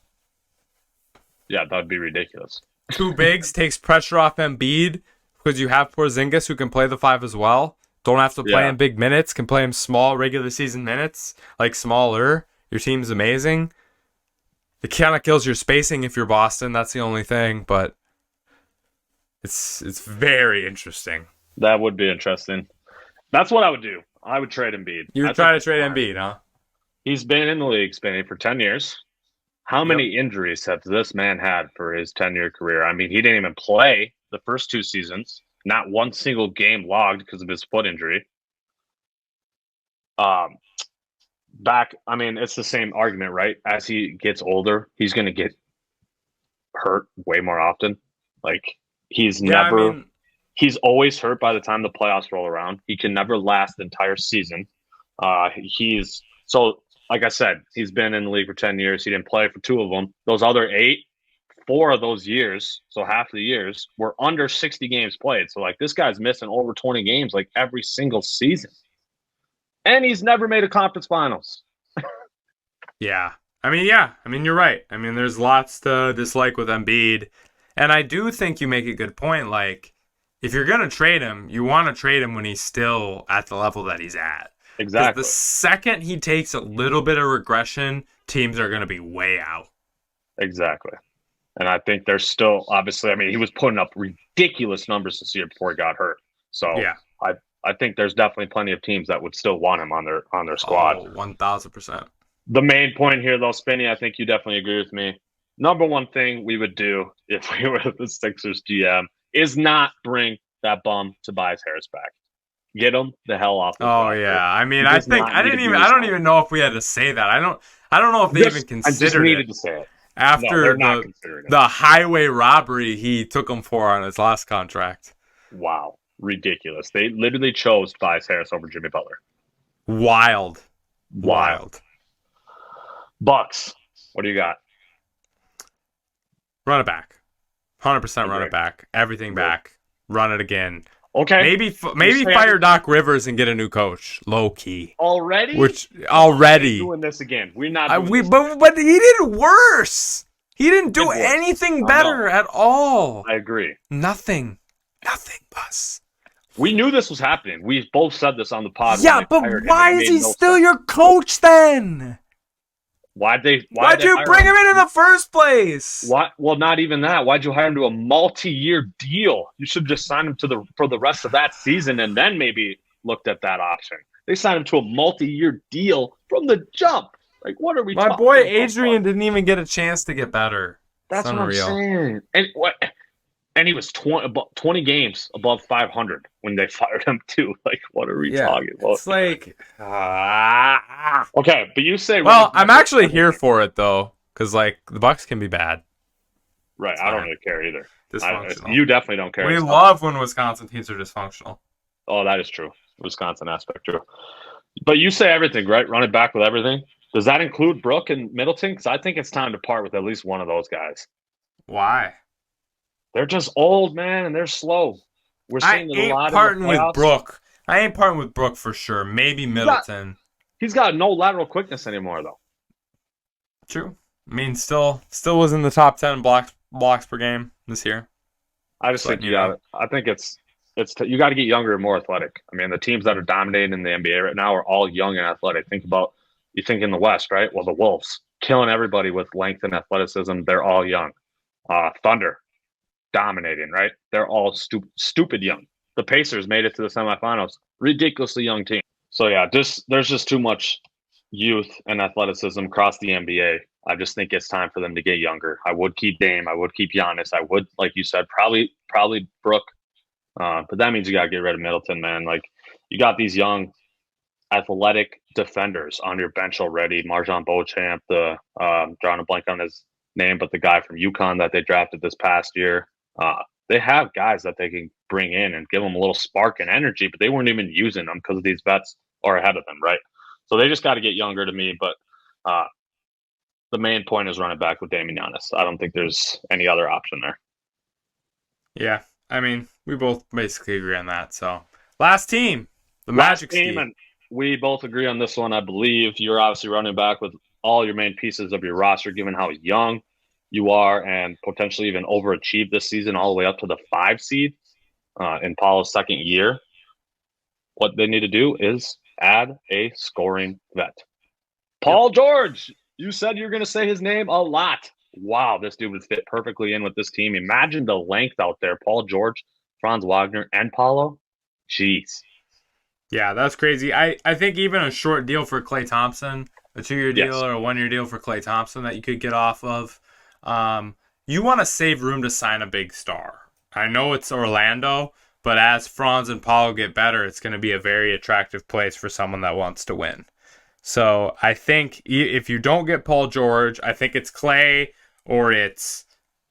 Yeah, that'd be ridiculous. 2 bigs takes pressure off Embiid because you have Porzingis who can play the 5 as well. Don't have to play in big minutes. Can play him small regular season minutes, like smaller. Your team's amazing. It kind of kills your spacing if you're Boston. That's the only thing, but it's very interesting. That would be interesting. That's what I would do. I would trade Embiid. You would try to trade Embiid, huh? He's been in the league, Spinny, for 10 years. How many injuries has this man had for his 10-year career? I mean, he didn't even play the first 2 seasons. Not one single game logged because of his foot injury. It's the same argument, right? As he gets older, he's going to get hurt way more often. Like, he's always hurt by the time the playoffs roll around. He can never last the entire season. Like I said, he's been in the league for 10 years. He didn't play for 2 of them. Those other 8, 4 of those years, so half the years, were under 60 games played. So, like, this guy's missing over 20 games, like, every single season. And he's never made a conference finals. Yeah. I mean, you're right. I mean, there's lots to dislike with Embiid. And I do think you make a good point. Like, if you're going to trade him, you want to trade him when he's still at the level that he's at. Exactly. The second he takes a little bit of regression, teams are going to be way out. Exactly. And I think there's still, obviously, I mean, he was putting up ridiculous numbers this year before he got hurt. So I think there's definitely plenty of teams that would still want him on their squad. 1,000%. The main point here, though, Spinny, I think you definitely agree with me. Number one thing we would do if we were the Sixers GM is not bring that bum Tobias Harris back. Get him the hell off. I mean, I don't even know if we had to say that. I don't know if they even considered I just needed to say it. After the highway robbery he took him for on his last contract. Wow. Ridiculous. They literally chose Tobias Harris over Jimmy Butler. Wild. Bucks. What do you got? Run it back. 100% run it back. Everything back. Run it again. Okay. Maybe fire Doc Rivers and get a new coach. Low key. Already? Already. We're doing this again. We're not But he did worse. He didn't do anything better at all. I agree. Nothing, Bus. We knew this was happening. We both said this on the pod. Yeah, when they but fired him. why It is made he no still sense. your coach then? Why'd you bring him in the first place? Why? Well, not even that. Why'd you hire him to a multi-year deal? You should just sign him for the rest of that season and then maybe looked at that option. They signed him to a multi-year deal from the jump. Like, what are we My talking boy about? Adrian didn't even get a chance to get better. That's it's what unreal. I'm saying. And he was 20 games above 500 when they fired him too. Like, what are we talking about? It's like, okay, but you say, well, I'm actually here for it though, because like the Bucks can be bad. Right, I don't really care either. Dysfunctional. You definitely don't care. We love when Wisconsin teams are dysfunctional. Oh, that is true. Wisconsin aspect true. But you say everything, right? Run it back with everything. Does that include Brooke and Middleton? Because I think it's time to part with at least one of those guys. Why? They're just old, man, and they're slow. We're seeing it a lot in the playoffs. With Brooke. I ain't parting with Brooke for sure. Maybe Middleton. He's got no lateral quickness anymore, though. True. I mean, still was in the top 10 blocks per game this year. I just think you got it. I think you got to get younger and more athletic. I mean, the teams that are dominating in the NBA right now are all young and athletic. You think in the West, right? Well, the Wolves killing everybody with length and athleticism. They're all young. Thunder dominating, right? They're all stupid young. The Pacers made it to the semifinals. Ridiculously young team. So yeah, there's just too much youth and athleticism across the NBA. I just think it's time for them to get younger. I would keep Dame. I would keep Giannis. I would, like you said, probably Brooke. But that means you got to get rid of Middleton, man. Like, you got these young, athletic defenders on your bench already. Marjon Beauchamp, drawing a blank on his name, but the guy from UConn that they drafted this past year. They have guys that they can bring in and give them a little spark and energy, but they weren't even using them because these vets are ahead of them, right? So they just got to get younger to me. But the main point is running back with Dame and Giannis. I don't think there's any other option there. Yeah, I mean, we both basically agree on that. So, last team, the Magic team. And we both agree on this one, I believe. You're obviously running back with all your main pieces of your roster, given how young you are and potentially even overachieved this season all the way up to the 5 seed in Paulo's second year. What they need to do is add a scoring vet. Paul George, you said you're going to say his name a lot. Wow, this dude would fit perfectly in with this team. Imagine the length out there. Paul George, Franz Wagner, and Paulo. Jeez. Yeah, that's crazy. I think even a short deal for Klay Thompson, a 2-year deal or a 1-year deal for Klay Thompson that you could get off of. You want to save room to sign a big star. I know it's Orlando, but as Franz and Paulo get better, it's going to be a very attractive place for someone that wants to win. So I think if you don't get Paul George, I think it's Klay or it's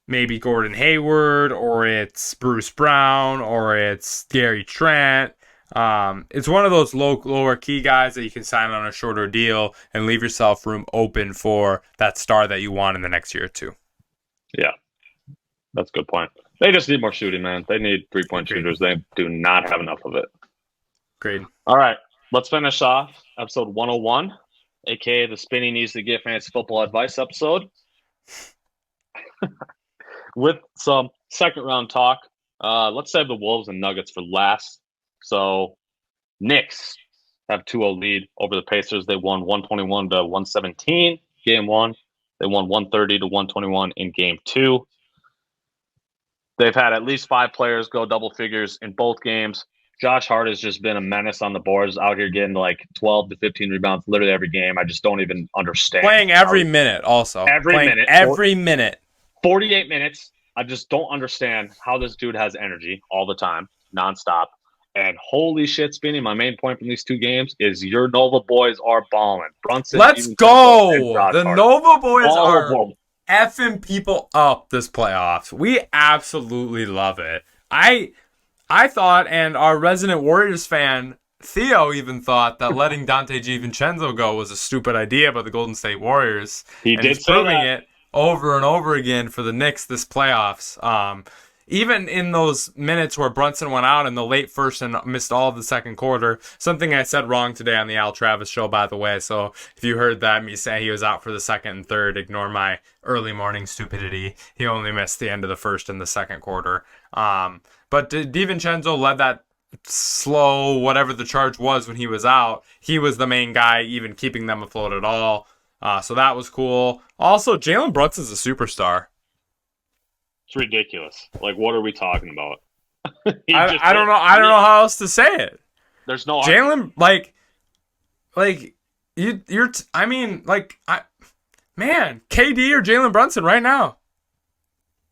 maybe Gordon Hayward or it's Bruce Brown or it's Gary Trent. It's one of those lower key guys that you can sign on a shorter deal and leave yourself room open for that star that you want in the next year or two. Yeah, that's a good point. They just need more shooting, man. They need 3-point shooters. They do not have enough of it. Great. All right, let's finish off episode 101, a.k.a. the Spinny Needs to Get Fantasy Football Advice episode, with some second-round talk. Let's save the Wolves and Nuggets for last. So, Knicks have 2-0 lead over the Pacers. They won 121 to 117 game 1. They won 130 to 121 in game 2. They've had at least 5 players go double figures in both games. Josh Hart has just been a menace on the boards, out here getting like 12 to 15 rebounds literally every game. I just don't even understand. Playing every minute also. Every minute. 48 minutes. I just don't understand how this dude has energy all the time, nonstop. And holy shit, Spinny, my main point from these 2 games is your Nova boys are balling. Brunson. Let's go. The Nova boys are effing people up this playoffs. We absolutely love it. I thought, and our resident Warriors fan, Theo, even thought that letting Dante DiVincenzo go was a stupid idea by the Golden State Warriors. He's proving it over and over again for the Knicks this playoffs. Even in those minutes where Brunson went out in the late first and missed all of the second quarter, something I said wrong today on the Al Travis show, by the way. So if you heard that, me say he was out for the second and third, ignore my early morning stupidity. He only missed the end of the first and the second quarter. But DiVincenzo led that slow, whatever the charge was when he was out, he was the main guy, even keeping them afloat at all. So that was cool. Also, Jalen Brunson's a superstar. It's ridiculous. Like, what are we talking about? I don't know. I don't know how else to say it. There's no Jalen, you're. I mean, man, KD or Jalen Brunson right now.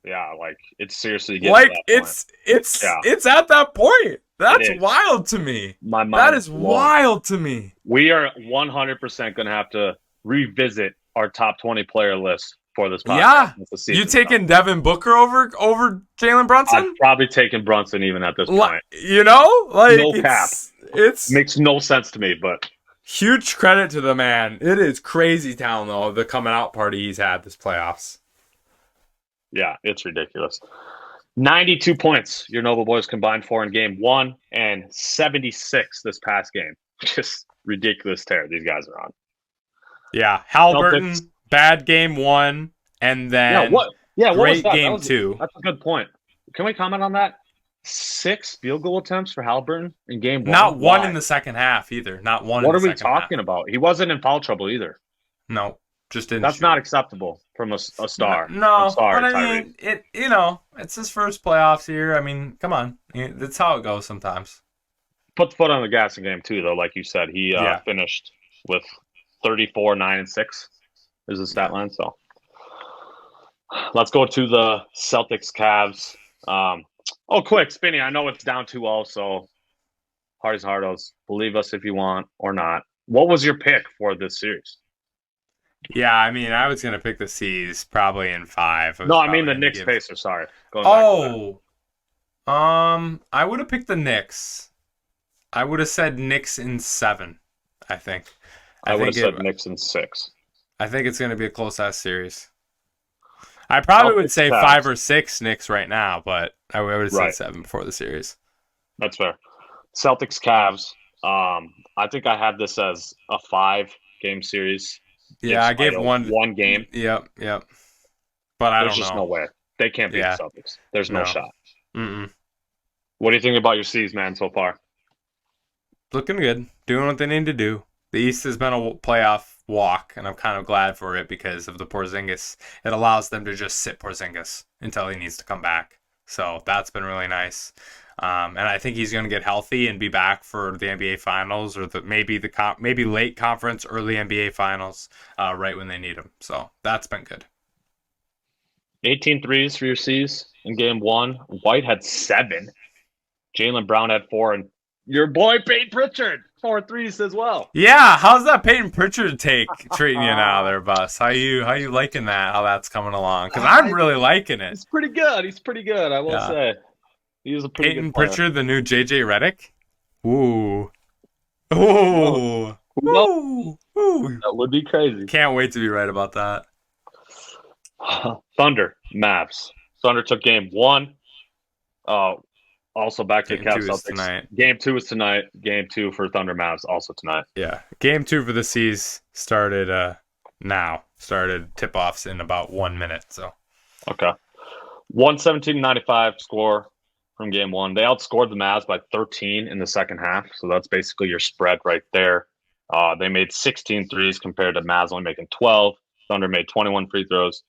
Yeah, like it's seriously getting to that point. It's at that point. That's wild to me. My mind that is wild to me. We are 100% going to have to revisit our top 20 player list for this podcast. Yeah, you taking Devin Booker over Jalen Brunson? I've probably taken Brunson even at this point. You know, like no cap. It makes no sense to me, but huge credit to the man. It is crazy town though. The coming out party he's had this playoffs. Yeah, it's ridiculous. 92 points your Nova boys combined for in game 1 and 76 this past game. Just ridiculous tear these guys are on. Yeah, Halliburton, bad game 1, and then great game 2. That's a good point. Can we comment on that? 6 field goal attempts for Halliburton in game 1. Not one in the second half either. Not one. What are we talking about? He wasn't in foul trouble either. No. Just didn't. That's not acceptable from a star. No, I'm sorry, but I mean, it's his first playoffs here. I mean, come on, that's how it goes sometimes. Put the foot on the gas in game 2, though. Like you said, he finished with 34, 9, and 6 is the stat line. So let's go to the Celtics Cavs. Quick, Spinny. I know it's down 2-0, so Hardy's Hardos. Believe us if you want or not. What was your pick for this series? Yeah, I mean, I was going to pick the C's probably in 5. No, I mean the Knicks Pacers, sorry. I would have picked the Knicks. I would have said Knicks in 7, I think. I would have said Knicks in 6. I think it's going to be a close-ass series. I probably would say 5 or 6 Knicks right now, but I would have said 7 before the series. That's fair. Celtics Cavs. I think I had this as a 5-game series. Yeah, I gave one game. Yep. But I don't know. There's just no way. They can't beat the Celtics. There's no shot. Mm-mm. What do you think about your C's, man, so far? Looking good. Doing what they need to do. The East has been a playoff walk, and I'm kind of glad for it because of the Porzingis. It allows them to just sit Porzingis until he needs to come back. So that's been really nice. And I think he's going to get healthy and be back for the NBA Finals or maybe late conference, early NBA Finals, right when they need him. So that's been good. 18 threes for your C's in game 1. White had 7. Jaylen Brown had 4, and your boy Peyton Pritchard 4 threes as well. Yeah, how's that Peyton Pritchard take treating you now, there, Bus? How you liking that? How that's coming along? Because I'm really liking it. He's pretty good. I will say. He was a pretty Peyton good player. Pritchard, the new JJ Redick. Ooh. Ooh. Ooh. That would be crazy. Can't wait to be right about that. Thunder, Mavs. Thunder took game 1. Also back to the Cavs Celtics. Tonight. Game 2 is tonight. Game 2 for Thunder Mavs also tonight. Yeah. Game 2 for the C's started now. Started tip-offs in about 1 minute. So. Okay. 117-95 score from game 1. They outscored the Mavs by 13 in the second half. So that's basically your spread right there. They made 16 threes compared to Mavs only making 12. Thunder made 21 free throws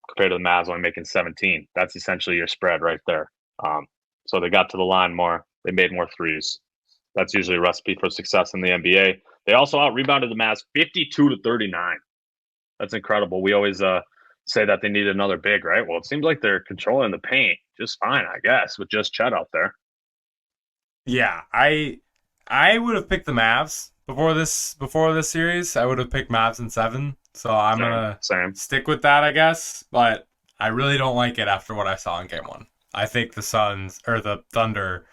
compared to the Mavs only making 17. That's essentially your spread right there. So they got to the line more. They made more threes. That's usually a recipe for success in the NBA. They also out-rebounded the Mavs 52-39. That's incredible. We always say that they need another big, right? Well, it seems like they're controlling the paint just fine, I guess, with just Chet out there. Yeah, I would have picked the Mavs before this series. I would have picked Mavs in 7. So I'm gonna stick with that, I guess. But I really don't like it after what I saw in game 1. I think the Thunder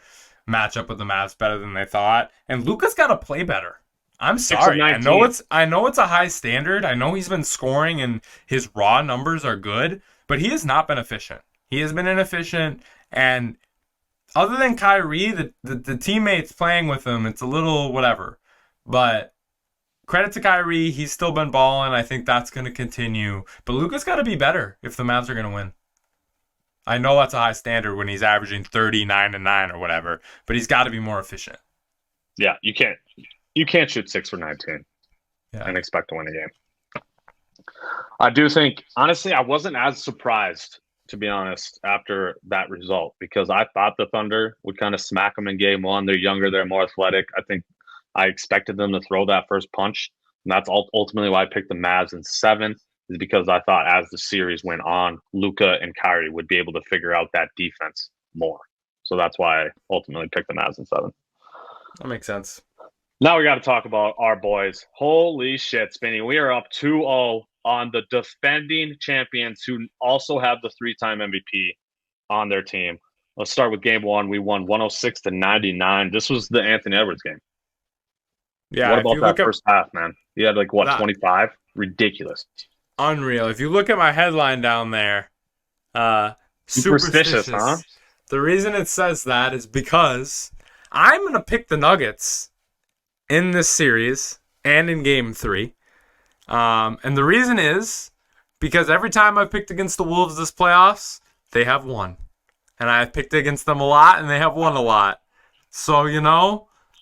match up with the Mavs better than they thought, and Luka's got to play better. I'm sorry. I know it's a high standard. I know he's been scoring and his raw numbers are good, but he has not been efficient. He has been inefficient, and other than Kyrie, the teammates playing with him, it's a little whatever. But credit to Kyrie, he's still been balling. I think that's going to continue. But Luka's got to be better if the Mavs are going to win. I know that's a high standard when he's averaging 39 and 9 or whatever, but he's got to be more efficient. Yeah, you can't shoot 6 for 19 and Yeah. expect to win a game. I do think, honestly, I wasn't as surprised, to be honest, after that result, because I thought the Thunder would kind of smack them in game one. They're younger, they're more athletic. I think I expected them to throw that first punch, and that's ultimately why I picked the Mavs in 7, is because I thought as the series went on, Luka and Kyrie would be able to figure out that defense more. So that's why I ultimately picked the Mavs in 7. That makes sense. Now we got to talk about our boys. Holy shit, Spinny. We are up 2-0 on the defending champions who also have the 3-time MVP on their team. Let's start with game one. We won 106-99. This was the Anthony Edwards game. Yeah. What about that first half, man? You had 25? Ridiculous. Unreal. If you look at my headline down there, superstitious, huh? The reason it says that is because I'm going to pick the Nuggets in this series and in game 3. And the reason is because every time I've picked against the Wolves this playoffs, they have won. And I've picked against them a lot, and they have won a lot. So,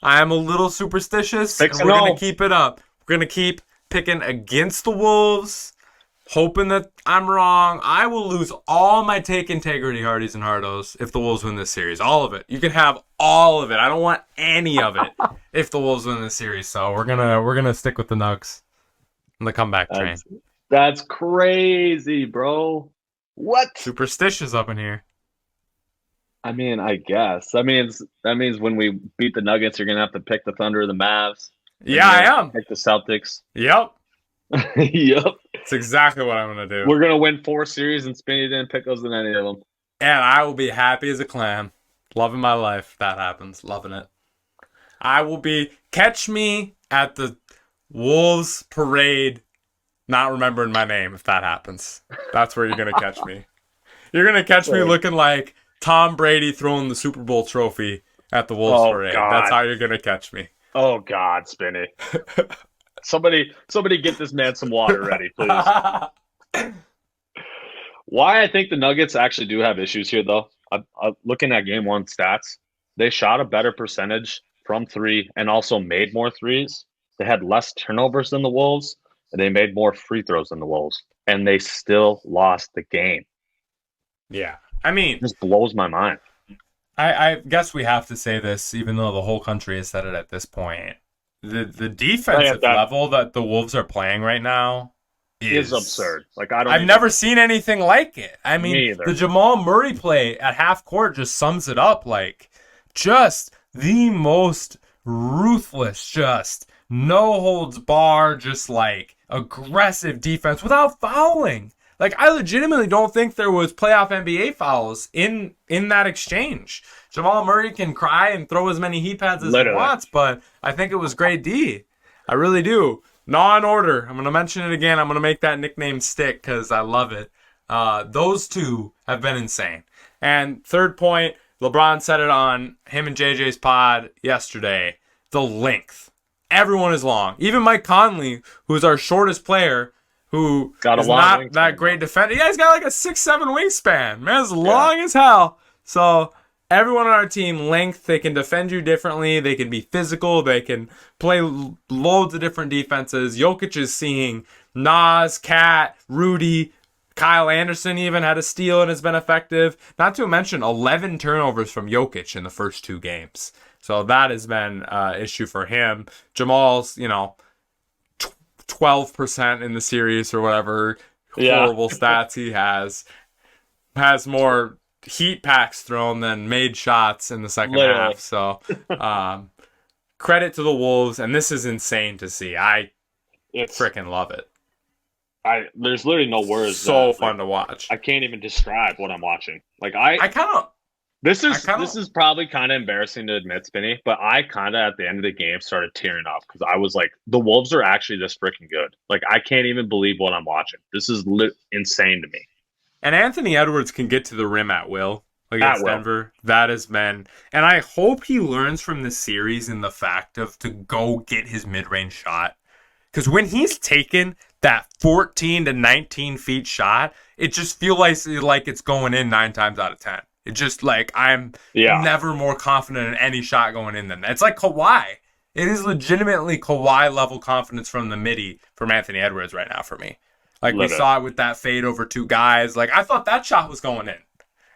I am a little superstitious, and we're going to keep it up. We're going to keep picking against the Wolves, hoping that I'm wrong. I will lose all my take integrity, Hardies and Hardos, if the Wolves win this series. All of it. You can have all of it. I don't want any of it if the Wolves win this series. So we're gonna stick with the Nugs on the comeback train. That's crazy, bro. What? Superstitious up in here. I mean, I guess. That means when we beat the Nuggets, you're gonna have to pick the Thunder or the Mavs. Yeah, I am. Pick the Celtics. Yep. Yep. That's exactly what I'm going to do. We're going to win 4 series, and Spinny didn't pick us in any of them. And I will be happy as a clam. Loving my life if that happens. Loving it. I will be... Catch me at the Wolves parade not remembering my name if that happens. That's where you're going to catch me. You're going to catch me looking like Tom Brady throwing the Super Bowl trophy at the Wolves parade. God. That's how you're going to catch me. Oh, God, Spinny. Somebody get this man some water ready, please. Why I think the Nuggets actually do have issues here, though, looking at game 1 stats, they shot a better percentage from 3 and also made more threes. They had less turnovers than the Wolves, and they made more free throws than the Wolves, and they still lost the game. Yeah. I mean... It just blows my mind. I guess we have to say this, even though the whole country has said it at this point. The defensive level that the Wolves are playing right now is absurd. I've never seen anything like it. I mean, the Jamal Murray play at half court just sums it up. Just the most ruthless, just no holds bar, just aggressive defense without fouling. I legitimately don't think there was playoff NBA fouls in that exchange. Jamal Murray can cry and throw as many heat pads as he wants, but I think it was great D. I really do. Law and Order. I'm going to mention it again. I'm going to make that nickname stick because I love it. Those two have been insane. And third point, LeBron said it on him and JJ's pod yesterday, the length. Everyone is long. Even Mike Conley, who's our shortest player, who is not that great defender. Yeah, he's got a 6'7" wingspan. Man's long as hell. So everyone on our team, length, they can defend you differently. They can be physical. They can play loads of different defenses. Jokic is seeing Nas, Cat, Rudy, Kyle Anderson even had a steal and has been effective. Not to mention 11 turnovers from Jokic in the first 2 games. So that has been an issue for him. Jamal's, 12% in the series or whatever horrible stats he has more heat packs thrown than made shots in the second half. So credit to the Wolves, and this is insane to see. I freaking love it. There's literally no words. So fun to watch. I can't even describe what I'm watching. This is probably kind of embarrassing to admit, Spinny, but I kind of at the end of the game started tearing up because I was like, the Wolves are actually this freaking good. I can't even believe what I'm watching. This is insane to me. And Anthony Edwards can get to the rim at will against Denver. That has been, and I hope he learns from this series in the fact of to go get his mid-range shot. Because when he's taken that 14 to 19 feet shot, it just feels like it's going in 9 times out of 10. It just like I'm Yeah, never more confident in any shot going in than that. It's like Kawhi. It is legitimately Kawhi level confidence from the midi from Anthony Edwards right now for me. Like we live it. saw it with that fade over 2 guys. Like I thought that shot was going in.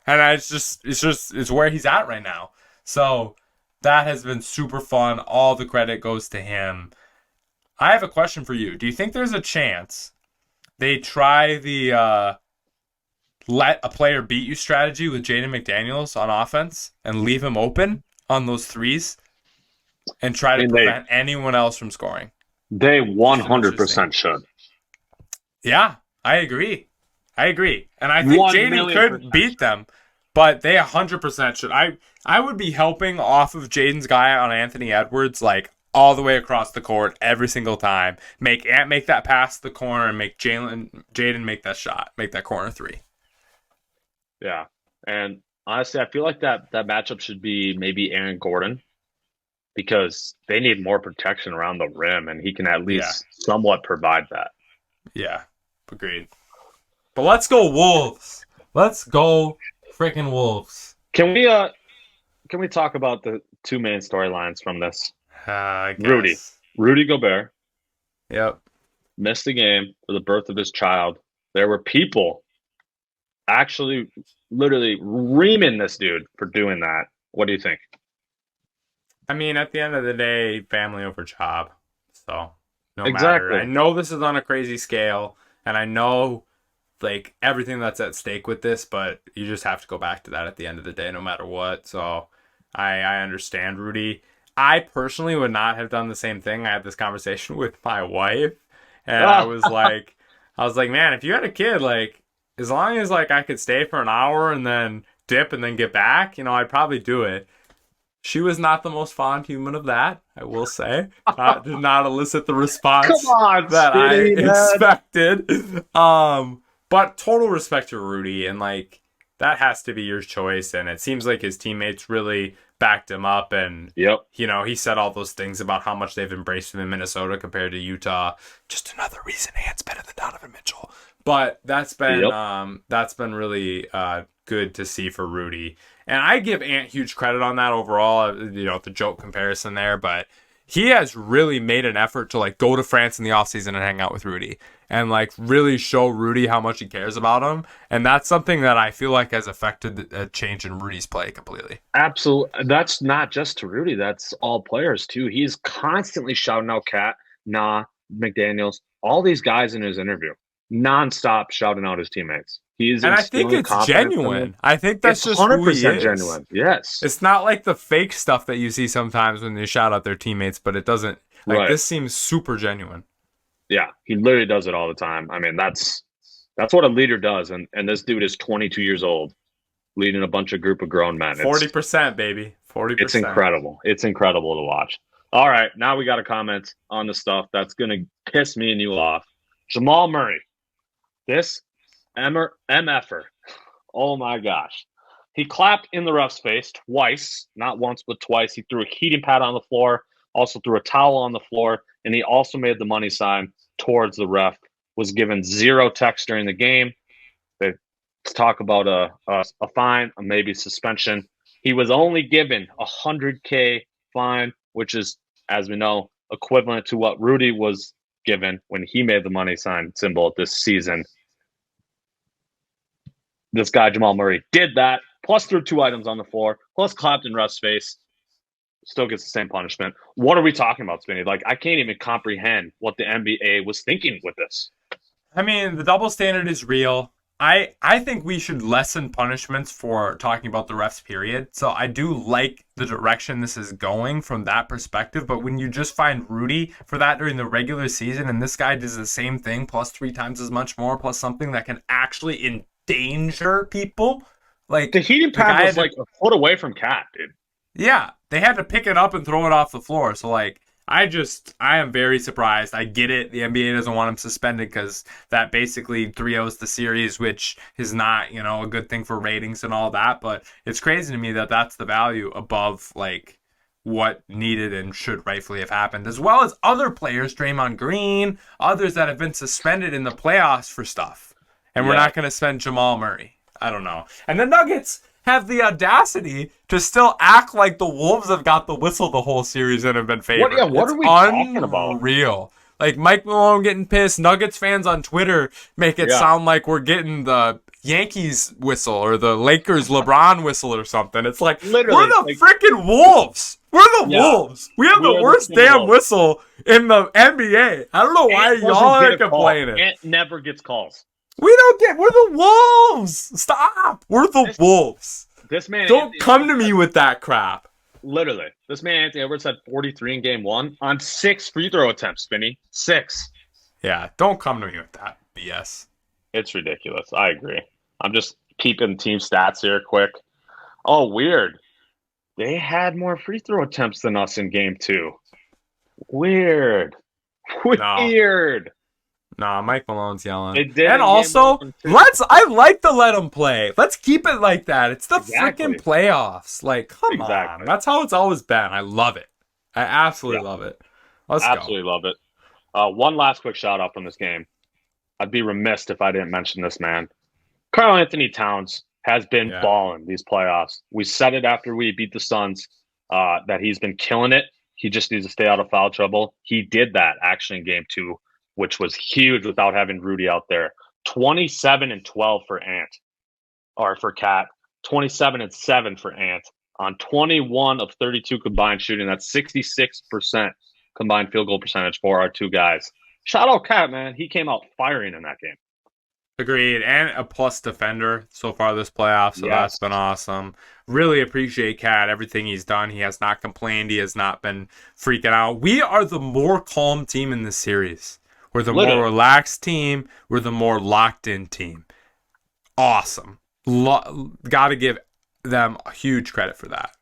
And it's where he's at right now. So that has been super fun. All the credit goes to him. I have a question for you. Do you think there's a chance they try the let a player beat you strategy with Jaden McDaniels on offense and leave him open on those threes and try to prevent anyone else from scoring? They 100% should. Yeah, I agree. And I think Jaden could beat them, but they 100% should. I would be helping off of Jaden's guy on Anthony Edwards like all the way across the court every single time. Make that pass to the corner and make Jaden make that shot. Make that corner 3. Yeah. And honestly, I feel like that matchup should be maybe Aaron Gordon because they need more protection around the rim, and he can at least somewhat provide that. Yeah, agreed. But let's go Wolves. Let's go freaking Wolves. Can we talk about the 2 main storylines from this? Rudy Gobert. Yep. Missed the game for the birth of his child. There were people actually literally reaming this dude for doing that. What do you think? I mean, at the end of the day, family over job. So, no exactly. matter. I know this is on a crazy scale, and I know like everything that's at stake with this, but you just have to go back to that at the end of the day, no matter what. So, I understand Rudy. I personally would not have done the same thing. I had this conversation with my wife, and I was like, man, if you had a kid, like, as long as like I could stay for an hour and then dip and then get back, I'd probably do it. She was not the most fond human of that, I will say. Did not elicit the response that Spinny, I expected. But total respect to Rudy, and like that has to be your choice. And it seems like his teammates really backed him up, and he said all those things about how much they've embraced him in Minnesota compared to Utah. Just another reason Ant's better than Donovan Mitchell. But that's been really good to see for Rudy. And I give Ant huge credit on that overall, the joke comparison there, but he has really made an effort to like go to France in the offseason and hang out with Rudy and like really show Rudy how much he cares about him. And that's something that I feel like has affected a change in Rudy's play completely. Absolutely. That's not just to Rudy. That's all players too. He's constantly shouting out Cat, McDaniels, all these guys in his interview, nonstop shouting out his teammates. And I think it's genuine. I think that's just 100% who he is. Genuine. Yes. It's not like the fake stuff that you see sometimes when they shout out their teammates, but it doesn't. Like this seems super genuine. Yeah, he literally does it all the time. I mean, that's what a leader does, and this dude is 22 years old, leading a bunch of group of grown men. 40%, baby. 40%. It's incredible. It's incredible to watch. All right, now we got a comment on the stuff that's gonna piss me and you off. Jamal Murray. This MFer. Oh my gosh. He clapped in the ref's face twice, not once, but twice. He threw a heating pad on the floor, also threw a towel on the floor, and he also made the money sign towards the ref. Was given 0 text during the game. They talk about a fine, a maybe suspension. He was only given a $100K fine, which is, as we know, equivalent to what Rudy was given when he made the money sign symbol this season. This guy, Jamal Murray, did that, plus threw 2 items on the floor, plus clapped in ref's face, still gets the same punishment. What are we talking about, Spinny? Like, I can't even comprehend what the NBA was thinking with this. I mean, the double standard is real. I think we should lessen punishments for talking about the refs, period. So I do like the direction this is going from that perspective. But when you just find Rudy for that during the regular season, and this guy does the same thing, plus 3 times as much more, plus something that can actually endanger people. Like the heating pad was like a foot away from Cat, dude. Yeah, they had to pick it up and throw it off the floor. So like, I am very surprised. I get it. The NBA doesn't want him suspended because that basically 3-0s the series, which is not, a good thing for ratings and all that. But it's crazy to me that that's the value above like what needed and should rightfully have happened, as well as other players, Draymond Green, others that have been suspended in the playoffs for stuff. And we're not going to spend Jamal Murray. I don't know. And the Nuggets have the audacity to still act like the Wolves have got the whistle the whole series and have been favored. What are we talking about? Unreal. Like Mike Malone getting pissed. Nuggets fans on Twitter make it sound like we're getting the Yankees whistle or the Lakers LeBron whistle or something. It's like, Literally, we're the freaking Wolves. We're the Wolves. We have the worst damn whistle in the NBA. I don't know why y'all are complaining. Ant never gets calls. We're the Wolves. Stop. We're the Wolves. This man don't come to me with that crap. Literally. This man, Anthony Edwards, had 43 in game 1 on 6 free throw attempts, Spinny. 6. Yeah, don't come to me with that BS. It's ridiculous. I agree. I'm just keeping team stats here quick. Oh, weird. They had more free throw attempts than us in game 2. Weird. Weird. Nah, Mike Malone's yelling. And also, I like to let them play. Let's keep it like that. It's the freaking playoffs. Like, come on. That's how it's always been. I love it. I absolutely love it. Let's go. Absolutely love it. One last quick shout out from this game. I'd be remiss if I didn't mention this man. Karl Anthony Towns has been balling these playoffs. We said it after we beat the Suns that he's been killing it. He just needs to stay out of foul trouble. He did that actually in game 2, which was huge without having Rudy out there. 27 and 12 for Cat. 27 and 7 for Ant on 21 of 32 combined shooting. That's 66% combined field goal percentage for our two guys. Shout out Cat, man. He came out firing in that game. Agreed. And a plus defender so far this playoff, so that's been awesome. Really appreciate Cat, everything he's done. He has not complained. He has not been freaking out. We are the more calm team in this series. We're the more relaxed team. We're the more locked-in team. Awesome. Got to give them huge credit for that.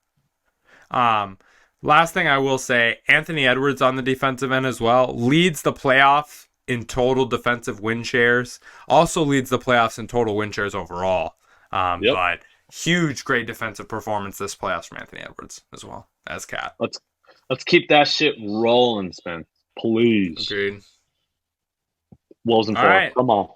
Last thing I will say, Anthony Edwards on the defensive end as well leads the playoff in total defensive win shares. Also leads the playoffs in total win shares overall. But huge, great defensive performance this playoffs from Anthony Edwards as well as Cat. Let's keep that shit rolling, Spin. Please. Agreed. Wolves and 4. Right. Come on.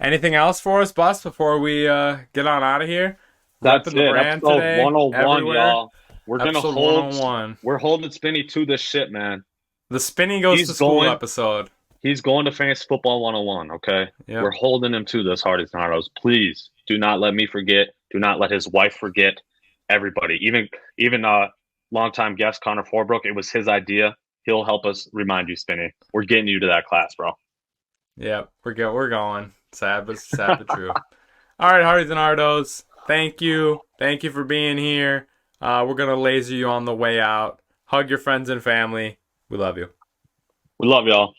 Anything else for us, Bus, before we get on out of here? That's it. Episode 101, y'all. We're going to hold. 101. We're holding Spinny to this shit, man. The Spinny goes to school episode. He's going to Fantasy Football 101, okay? Yep. We're holding him to this, Hardy's and Hardos. Please do not let me forget. Do not let his wife forget. Everybody. Even longtime guest Connor Forbrook, it was his idea. He'll help us remind you, Spinny. We're getting you to that class, bro. Yep, we're going. Sad but true. All right, Hardy's and Hardos. Thank you. Thank you for being here. We're going to laser you on the way out. Hug your friends and family. We love you. We love y'all.